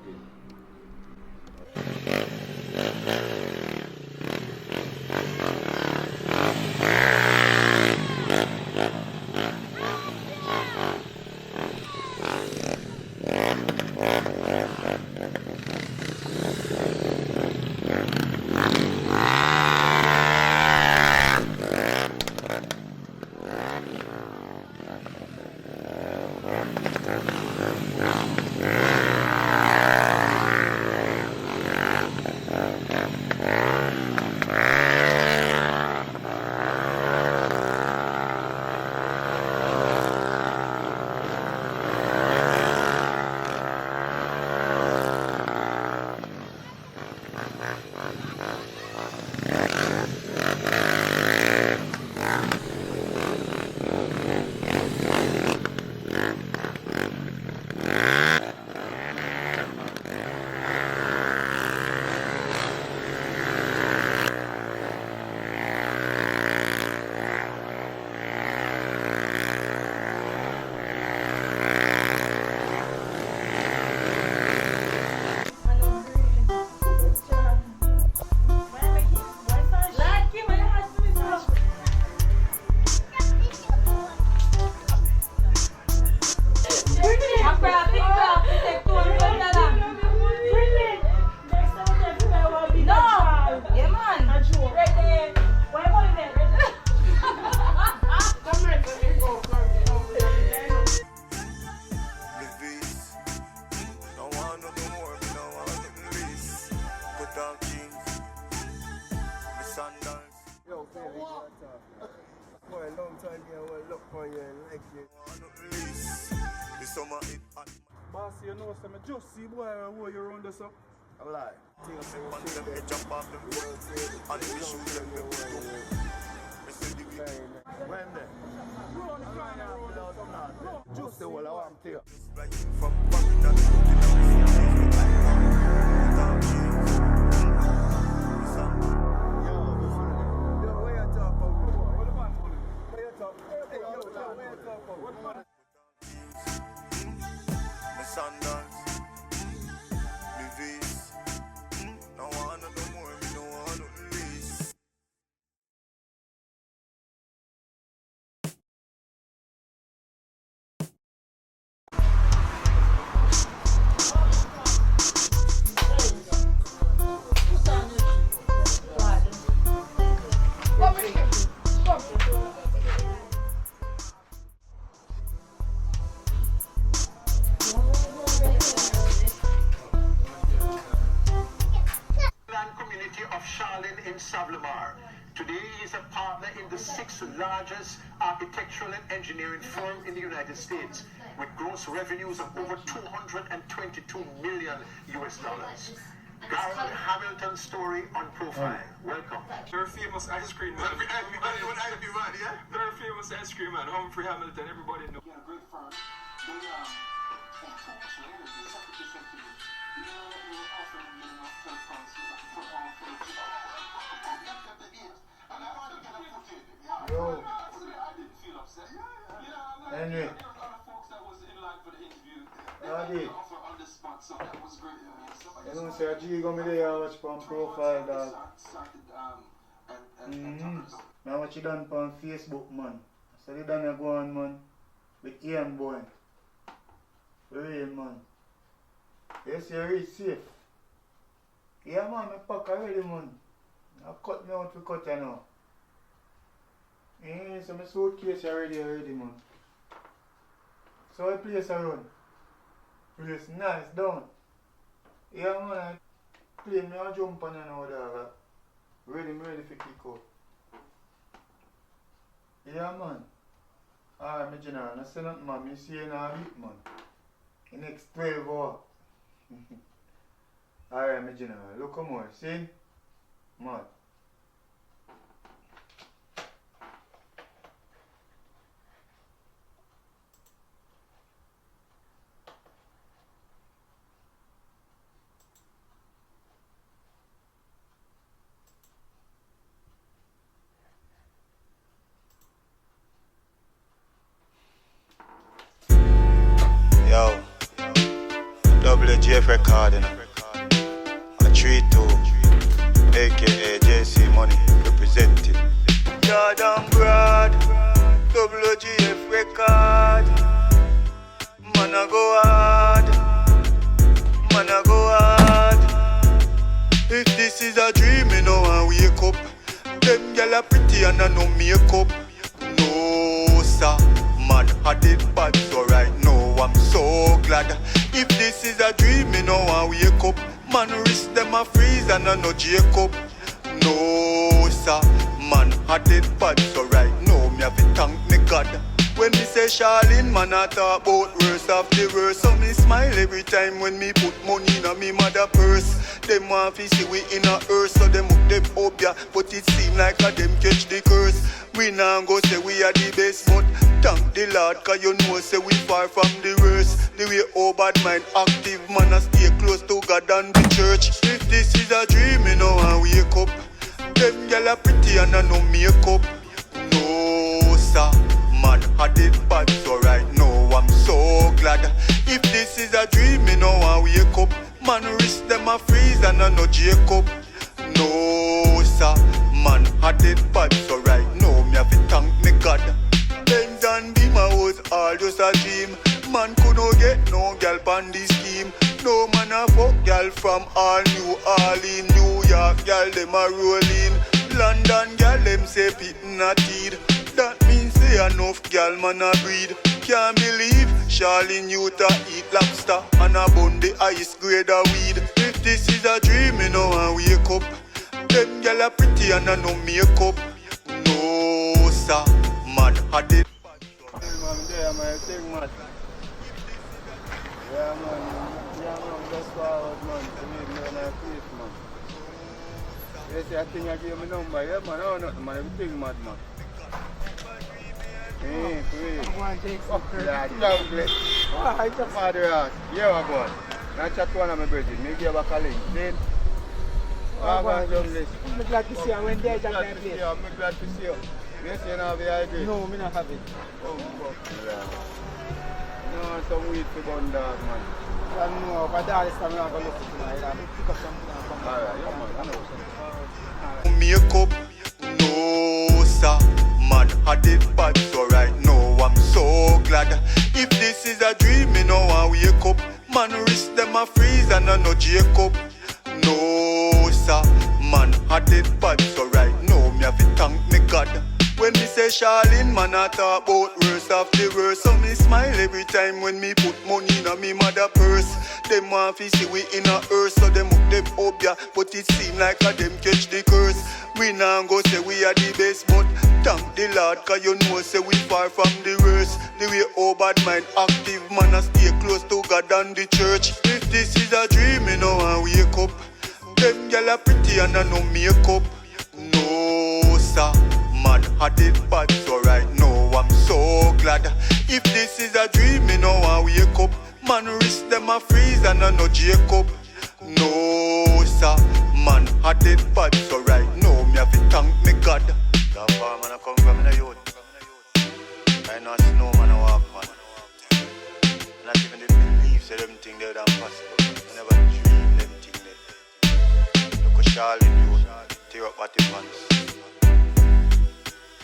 Boss, you know, so I just see boy who you around us up. I lie. Jump off them and if you shoot them, when then? Just the whole I want to. Today he is a partner in the 6th largest architectural and engineering firm in the United States, with gross revenues of over $222 million US. Garrett Hamilton's story on Profile. Welcome. They're a famous ice cream man. They're a famous ice cream man. Humphrey Hamilton, everybody knows. Yeah, great firm. They, 2 months later, they sent it to me. You know that they were offering me enough telephone for all for the and I wanted to get a footage. Yo. I didn't feel upset. Henry. There was other folks that was in line for the interview. Daddy. Offer You know, say a G go me there and watch from profile, dog. Now what you done on Facebook, man. So you done go on, man. With Ian boy. Real, man. Yes, you're really safe. Yeah, man, I pack already, man. I cut me out to cut you now. Yeah, so my suitcase already, man. So I place around. Place nice, down. Yeah, man, I play me a jump on you now, dog. Ready for kick out. Yeah, man. Alright, my general, I say nothing, man. You see you in a week, man. The next 12 hours. Alright, my general. Look come on, see? Man. Yo, WGF recording. A 3-2, aka JC Money, representing. Yard and Broad, WGF record. Man a go hard, man a go hard. If this is a dream, you know I wake up. Them gyal are pretty and I no makeup. No sir, man had it bad, so right now I'm so glad. If this is a dream, you know I wake up. Man wrist them a freeze and I no Jacob. No sir, man had it bad, so right now me have to thank me God. When me say Charlene, man I talk about worst of the worst. So me smile every time when me put money in a me mother purse. Them want to see we in a earth, so them hook them up ya. But it seem like a them catch the curse. We now go say we are the best, but thank the Lord, cause you know say we far from the worst. The way all bad mind active, man I stay close to God and the church. If this is a dream, you know I wake up. Them gyal are pretty and I no makeup. No sir, man had it bad, so right now I'm so glad. If this is a dream, you know I wake up. Man wrist them a freeze and I no Jacob. No sir, man had it bad, so right now me have to thank me God. Benz and Beamer was all just a dream. Man could not get no girl on this scheme. No man a fuck girl from all New Orleans. New York girl them a rolling. London girl them say pitting a teed. That means say enough girl man a breed. Can't believe Charlene Utah eat lobster and a bun the highest grade of weed. If this is a dream, you know I wake up. Them gyal are pretty and I no makeup. No sir, man had it. Yeah, man, take man. Yeah, man, just forward, man. To leave me on a face, man. You see, I think I give me number, yeah, man. Oh, nothing, man. Everything mad, man. Hey, please. I want to take some Yeah, chocolate. Oh, I just had the house. Yeah, I go on. Now chat to one of my brethren. Maybe you have a colleague. Then, I'm glad to see you. I went there, Jack. I'm glad to see you. Yes, you don't have the ID? No, I don't have it. Oh, fuck, yeah. You know, some weed to gun dog, man. I don't know, but that is coming out of the look tonight. I will pick up something and come back. Alright, yeah, man, I know. Makeup, no sir, man had it bad, so right now I'm so glad. If this is a dream, you know I wake up. Man wrist them a freeze and I no Jacob. No sir, man had it bad, so right now me have to thank me God. When me say Charlene, man I talk about worst of the worst. So me smile every time when me put money in a me mother purse. Them want to see we in a earth, so them hook them up ya. But it seem like a them catch the curse. We now go say we are the best, but thank the Lord, cause you know say we far from the worst. The way all bad mind active, man I stay close to God and the church. If this is a dream, you know I wake up. Them gyal are pretty and I no makeup. No sir, man had it bad, so right now I'm so glad. If this is a dream, you know I wake up. Man wrist them a freeze and I no Jacob. No sir, man had it bad, so right now me have to thank me God. That far man I come from the youth. I know snow man I walk man. Not even the beliefs of them thing they don't possible. Charlie, you tear up what you want.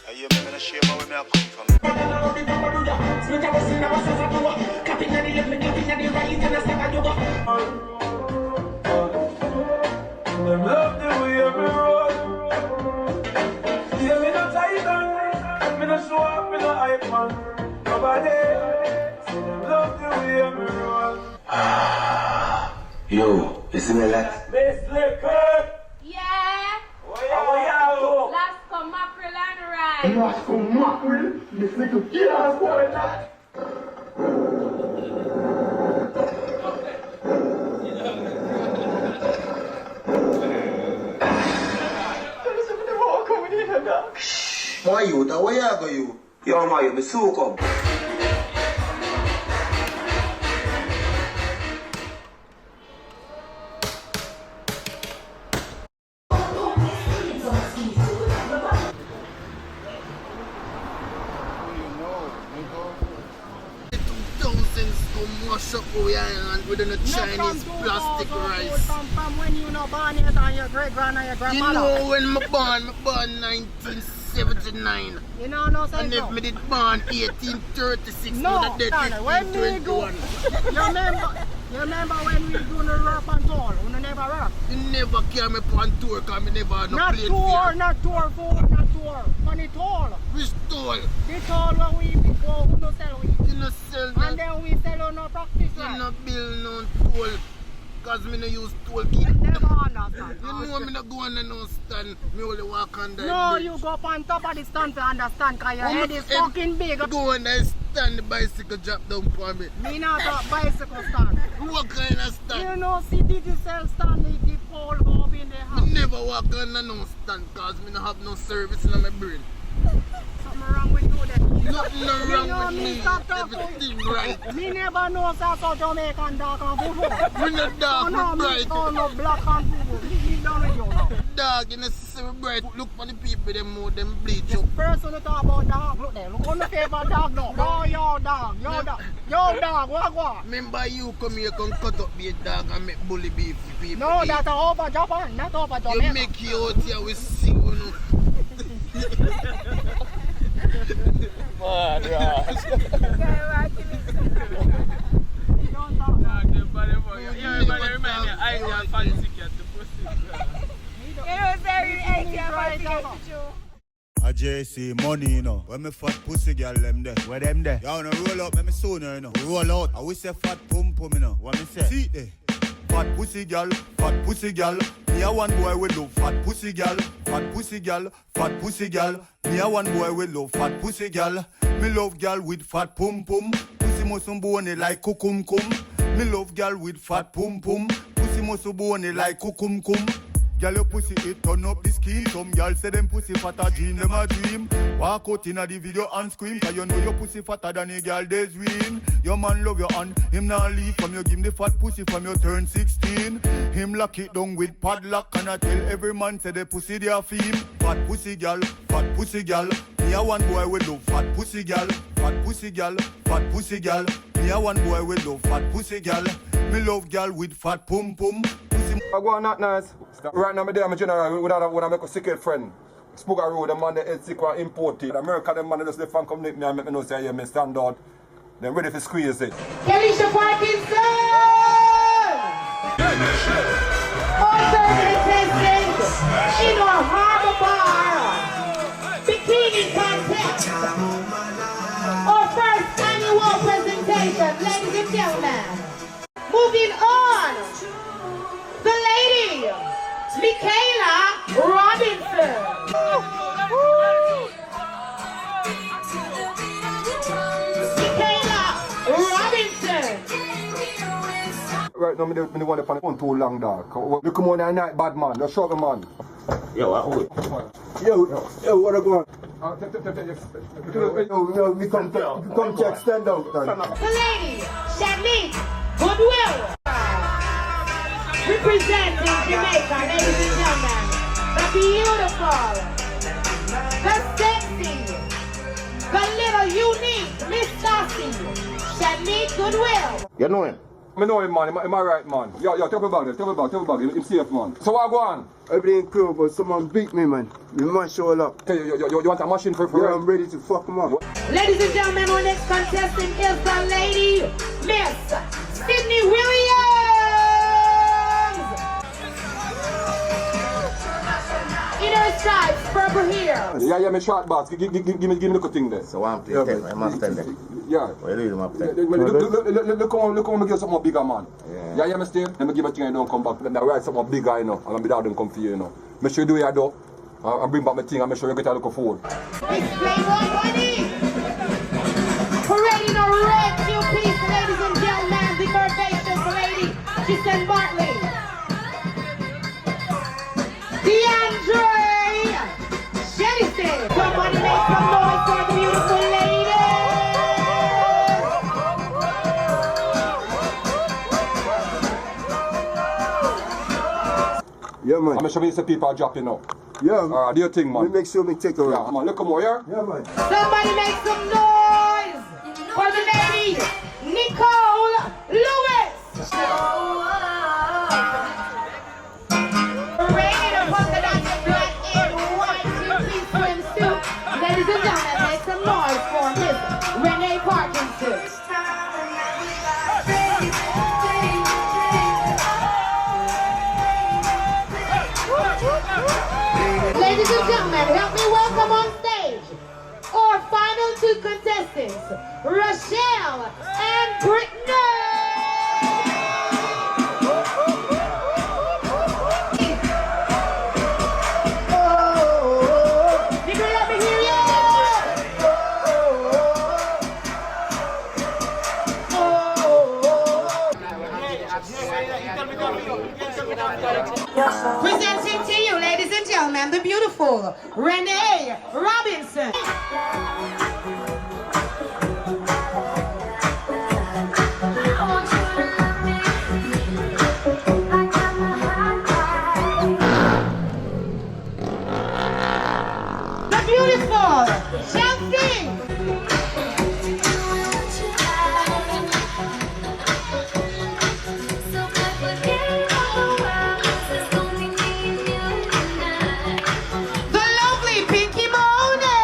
I hear me, I'm not shame where me I come from. Them love the way me roll. Yeah, me no tight me no show up, me no hype man. Nobody. So them love the way me roll. Yo, you see me like? Miss Liquor. Yeah. How are you? Last come mackerel and rice. Last come mackerel. This little killer boy that. Why you? Where you go you? Yo, man, you me so come. Mash up our island with a Chinese plastic rice. From when you know born yet and your great grand and your grandmother. You know when me born 1979. You know no sense. And if me did born 1836, no, would have dead when we go, you remember when we do the rap and tour? We never rap. You never carry me on tour because me never had no not plane tour, fare. not tour, food, not tour. Money tour. Which tour? The tour where we before who no sell we. You no sell that. And then we sell on no practice. You no build no toll. Because me no use toll key. You never understand. You know me no go on no stand. Me only walk on the no, bridge. you go up on top of the stand to understand because your head is fucking big. Go on the stand, the bicycle drop down for me. Me not a bicycle stand. What kind of stand? You know, see digital stand, the pole go up in the house. Me never walk on no stand because me no have no service in my brain. Something wrong with you then. Nothing wrong with me. Everything right. Me never know so Jamaican dark and fufu. Me no dark, me bright. Oh no, black and fufu. Me done with you now. Dog, you know, see me bright. Look for the people, them more, them bleach up. First when you talk about dog, look there. Look on the paper dog now. Oh, your dog, your dog. Your dog, what? Remember you come here, come cut up be a dog and make bully beef for people. No, that's over Japan, not over Jamaica. You make you out here, we see you know. Man, Ross. A JC money, you know. When me fat pussy girl them there. Where them there? Y'all wanna roll out, make me sooner, you know. Roll out. I will say fat pum pum, you know. What me say? See there. Fat pussy girl, fat pussy girl. Me a one boy with love fat pussy girl, fat pussy girl, fat pussy girl. Me a one boy with love fat pussy girl. Me love girl with fat pum pum. Pussy muscle bone like kukum kum. Me love girl with fat pum pum. Pussy muscle bone like kukum kum. Girl, your pussy it turn up the skin. Some girl say them pussy fatter dream, them a dream. Walk out inna the video and scream, cause you know your pussy fatter than a girl days win. Your man love your hand, him not leave from you. Give him the fat pussy from you turn 16. Him lock it down with padlock, and I tell every man say the pussy they are him. Fat pussy girl, fat pussy girl. Me a one boy with love fat pussy girl, fat pussy girl, fat pussy girl. Me a one boy with love fat pussy girl. Me love girl with fat pum pum. I go on not nice. Right now, I'm there, I'm general, when I make a secret friend. Spoke a road, the man, the head sick or imported. America, the man, they just live and come nick me and make me know say, yeah, me stand out. They're ready to squeeze it. Alicia Parkinson! Alternative contestants in our harbor bar. Bikini contest. Our first annual presentation, ladies and gentlemen. Moving on. The lady, Michaela Robinson. Michaela Robinson. Right now, I don't want to phone too long, dog. You come on at night, bad man. Just show the man. Yo, what? Yo, what are going on? We come check, stand out. The lady, Shadley Goodwill. Representing Jamaica, ladies and gentlemen, the beautiful, the sexy, the little unique Miss Darcy, Shadley Goodwill. You know him? I know him, man. Am I right, man? Yo, tell me about it. Tell me about it. Him safe, man. So what go on? Everything cool, but someone beat me, man. You must show up. Hey, you want a machine for Yeah, I'm ready to fuck him up. Ladies and gentlemen, our next contestant is the lady, Miss Sydney Williams. Inner stripes, purple hair. Yeah, me short box. Give me the little thing there. So one play 10, I must tell them. Yeah. Well, you must tell Look how me give something bigger, man. Yeah, me stay. Let me give a thing I don't come back. Let me write something bigger, you know. And I'm without them come for you, you know. Make sure you do your door. And bring back my thing and make sure you get a look forward. It's Playboy Bunny. Parading a red new piece, ladies and gentlemen, the curvaceous lady, Giselle Bartley. DeAndre Jennison. Somebody make some noise for the beautiful lady. Yeah, man. I'm sure you see people are dropping now. Yeah, man. Do your thing, man. We make sure we take a Yeah, man. Look more here. Yeah, man. Somebody make some noise for the lady, Nicole Lewis. Parading a polka dot black and white two-piece swimsuit. Ladies and gentlemen, make some noise for Miss Renee Parkinson. Ladies and gentlemen, help me welcome on stage our final two contestants, Rochelle and Brittany. You can let me hear you. Presenting to you, ladies and gentlemen, the beautiful Renee Robinson. The beautiful Chelsea. The lovely Pinky Monet.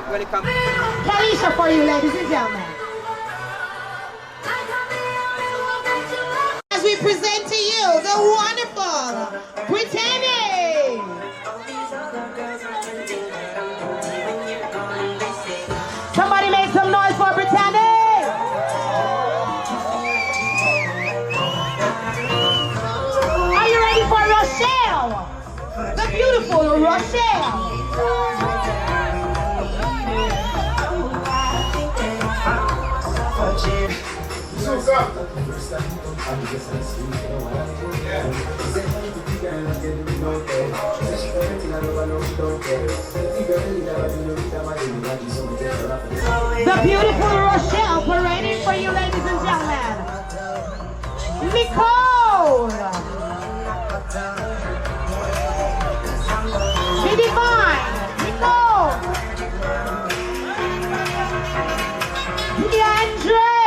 When it comes Kalisha for you, ladies and gentlemen. As we present to you the wonderful Brittany. Somebody make some noise for Brittany. Are you ready for Rochelle? The beautiful Rochelle. The beautiful Rochelle parading for you, ladies and gentlemen. Nicole. The divine. Nicole. DeAndre.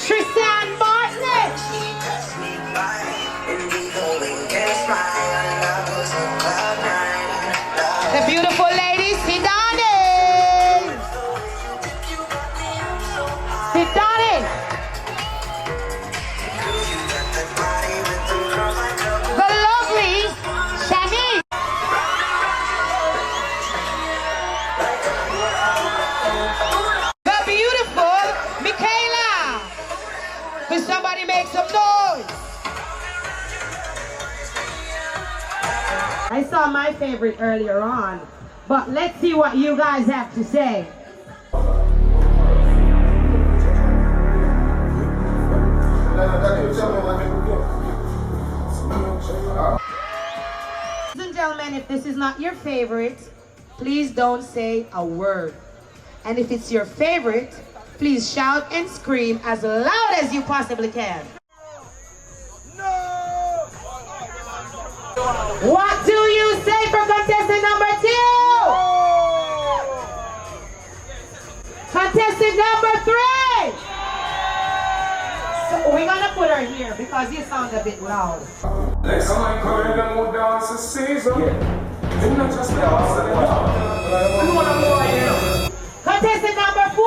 Tristan Bartlett. The beautiful lady, Sidani. Sidani. The lovely Shani. The beautiful Michaela. Will somebody make some noise? I saw my favorite earlier on, but let's see what you guys have to say. Ladies and gentlemen, if this is not your favorite, please don't say a word. And if it's your favorite, please shout and scream as loud as you possibly can. What do you say for contestant number 2? Contestant number 3. So we're gonna put her here because you sound a bit loud. Let's come in and move down to season. It's not just the house anymore. Contestant number 4.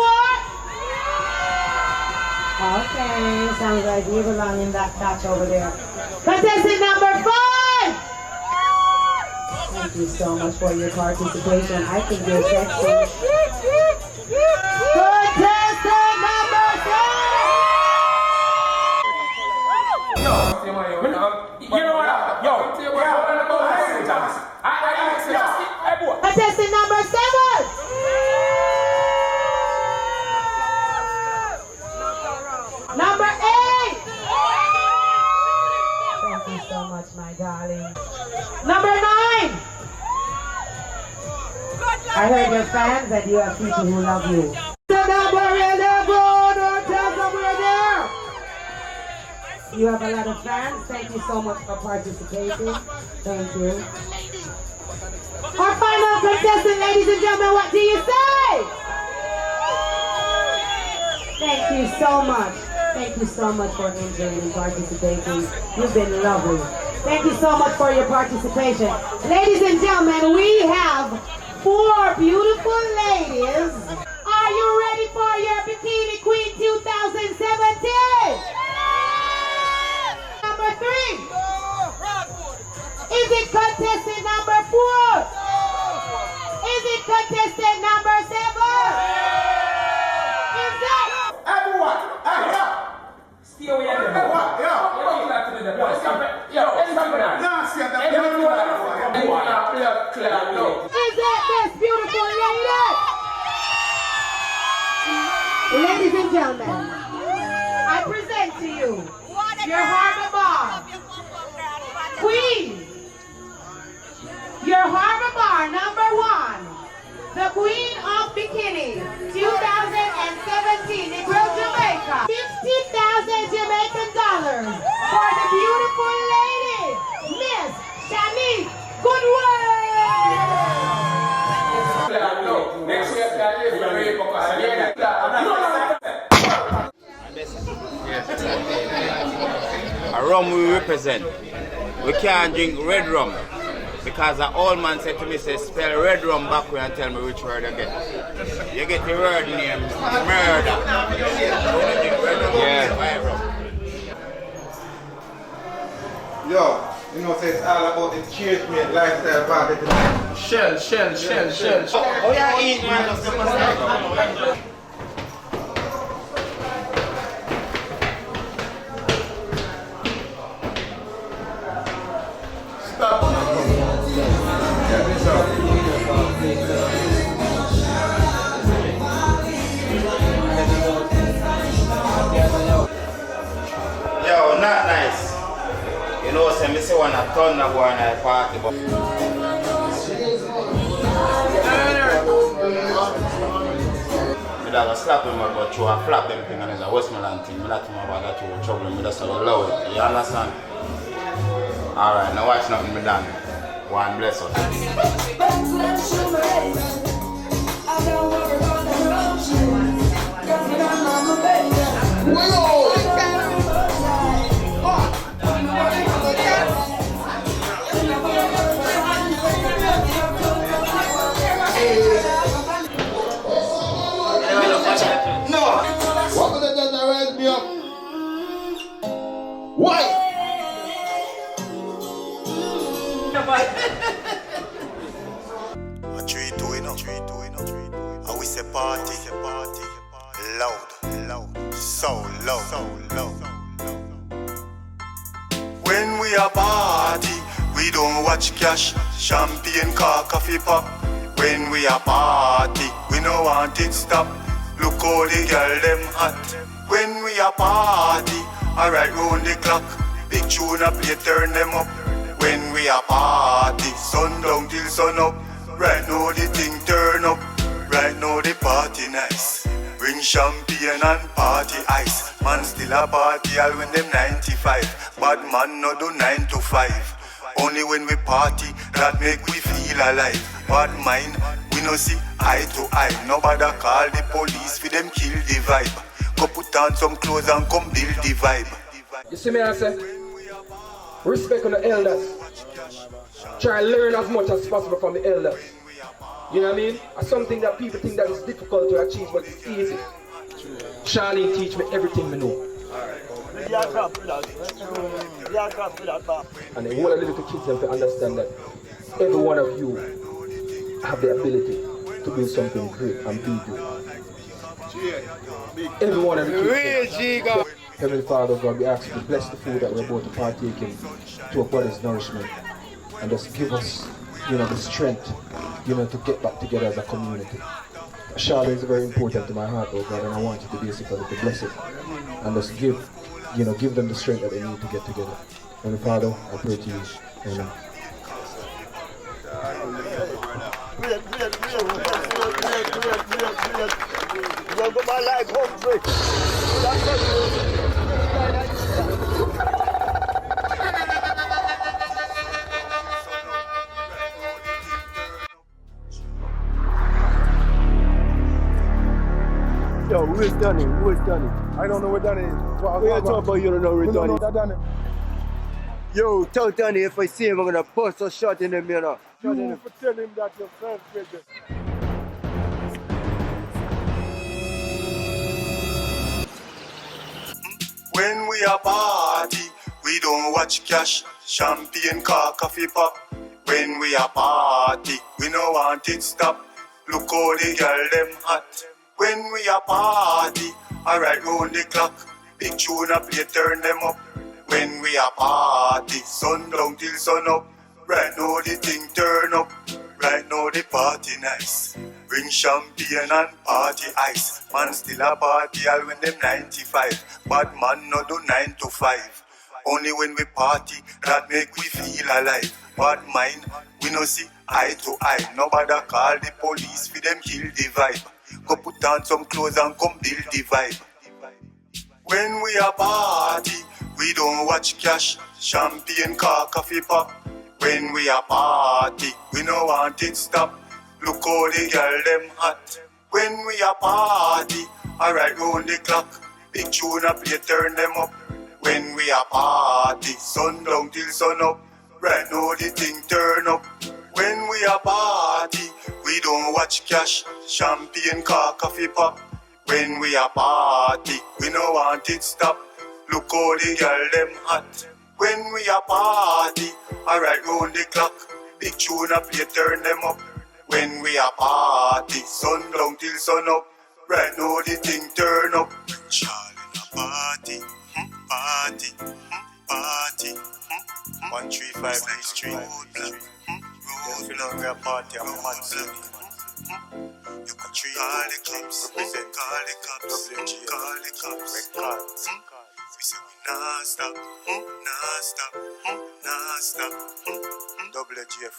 Okay, sounds like you belong in that patch over there. Contestant number 5. Thank you so much for your participation. I think you're sexy. Contestant number 6. You know what? Contestant number 7. Number 8. Thank you so much, my darling. Number 9. I heard your fans that you have people who love you. You have a lot of fans. Thank you so much for participating. Thank you. Our final contestant, ladies and gentlemen, what do you say? Thank you so much. Thank you so much for entering and participating. You've been lovely. Thank you so much for your participation. Ladies and gentlemen, we have 4 beautiful ladies. Are you ready for your Bikini Queen 2017? Number 3. Is it contestant number 4? Is it contestant number 7? Is that? Everyone, stay away from them. Is that this beautiful lady? Ladies and gentlemen, I present to you your Harbor Bar Queen. Your Harbor Bar number 1. The Queen of Bikini 2017 in Jamaica. $50,000 Jamaican dollars for the beautiful lady, Miss Shanice Goodway. A rum we represent. We can't drink red rum. Because the old man said to me, say, spell red rum backward and tell me which word I get. You get the word name, murder. Yo, you know, say it's all about the cheers mate lifestyle party tonight. Shell. Oh yeah, eat man. Yo, not nice. You know, say me say one a ton of go on a party, but me dog slap him but throw a flap them thing and it's a Westmoreland thing. Me not him about that too trouble me just allow it. You understand? Alright, now watch nothing me done. One bless us. Why? A 3-2, you know. I we say party, loud, so loud. When we a party, we don't watch cash, champagne, car, coffee pop. When we a party, we no want it stop. Look how the girl them hot. When we a party, alright round the clock. Big tune a play, turn them up. When we a party, sun down till sun up. Right now the thing turn up. Right now the party nice. Bring champagne and party ice. Man still a party all when them 95. Bad man no do 9 to 5. Only when we party that make we feel alive. Bad mind we no see eye to eye. Nobody call the police for them kill the vibe. Go put on some clothes and come build the vibe. You see me I say, respect on the elders. Try and learn as much as possible from the elders. You know what I mean? It's something that people think that is difficult to achieve, but it's easy. Charlene teach me everything I know. And I want the little kids them to understand that every one of you have the ability to do something great and be good. Every one of the kids. Heavenly Father, God, we ask you to bless the food that we're about to partake in to our body's nourishment. And just give us, the strength, to get back together as a community. Charlotte is very important to my heart, oh God, and I want you to basically to bless it. And just give them the strength that they need to get together. And Father, I pray to you. Amen. Yo, where's Danny? Where's Danny? I don't know where Danny is. What are you talking about? You don't know where Danny is? Danny. Yo, tell Danny if I see him, I'm gonna bust a shot in him, You tell him that your friend with him. When we a party, we don't watch cash, champagne, car, coffee pop. When we a party, we no want it stop. Look how the girl them hot. When we a party, alright round the clock. Big tune a play, turn them up. When we a party, sun down till sun up. Right now the thing turn up. Right now the party nice. Bring champagne and party ice. Man still a party all when them 95. Bad man no do 9 to 5. Only when we party that make we feel alive. Bad mind we no see eye to eye. Nobody call the police for them kill the vibe. Go put on some clothes and come build the vibe. When we a party, we don't watch cash, champagne, car, coffee pop. When we a party, we no want it stop. Look how the girl them hot. When we a party, alright round the clock. Big tune a play, turn them up. When we a party, sun down till sun up. Right now the thing turn up. When we a party, we don't watch cash, champagne, car, coffee pop. When we a party, we no want it stop. Look how the girl them hot. When we a party, alright round the clock. Big tune a play, turn them up. When we a party, sun down till sun up. Right now the thing turn up. Charlie a party, party, party. 135 Street. If you know we a party, I'm a man city. You can treat all the clubs, represent all the cops, call the cops, records. We say we nah stop, nah stop, nah stop. WGF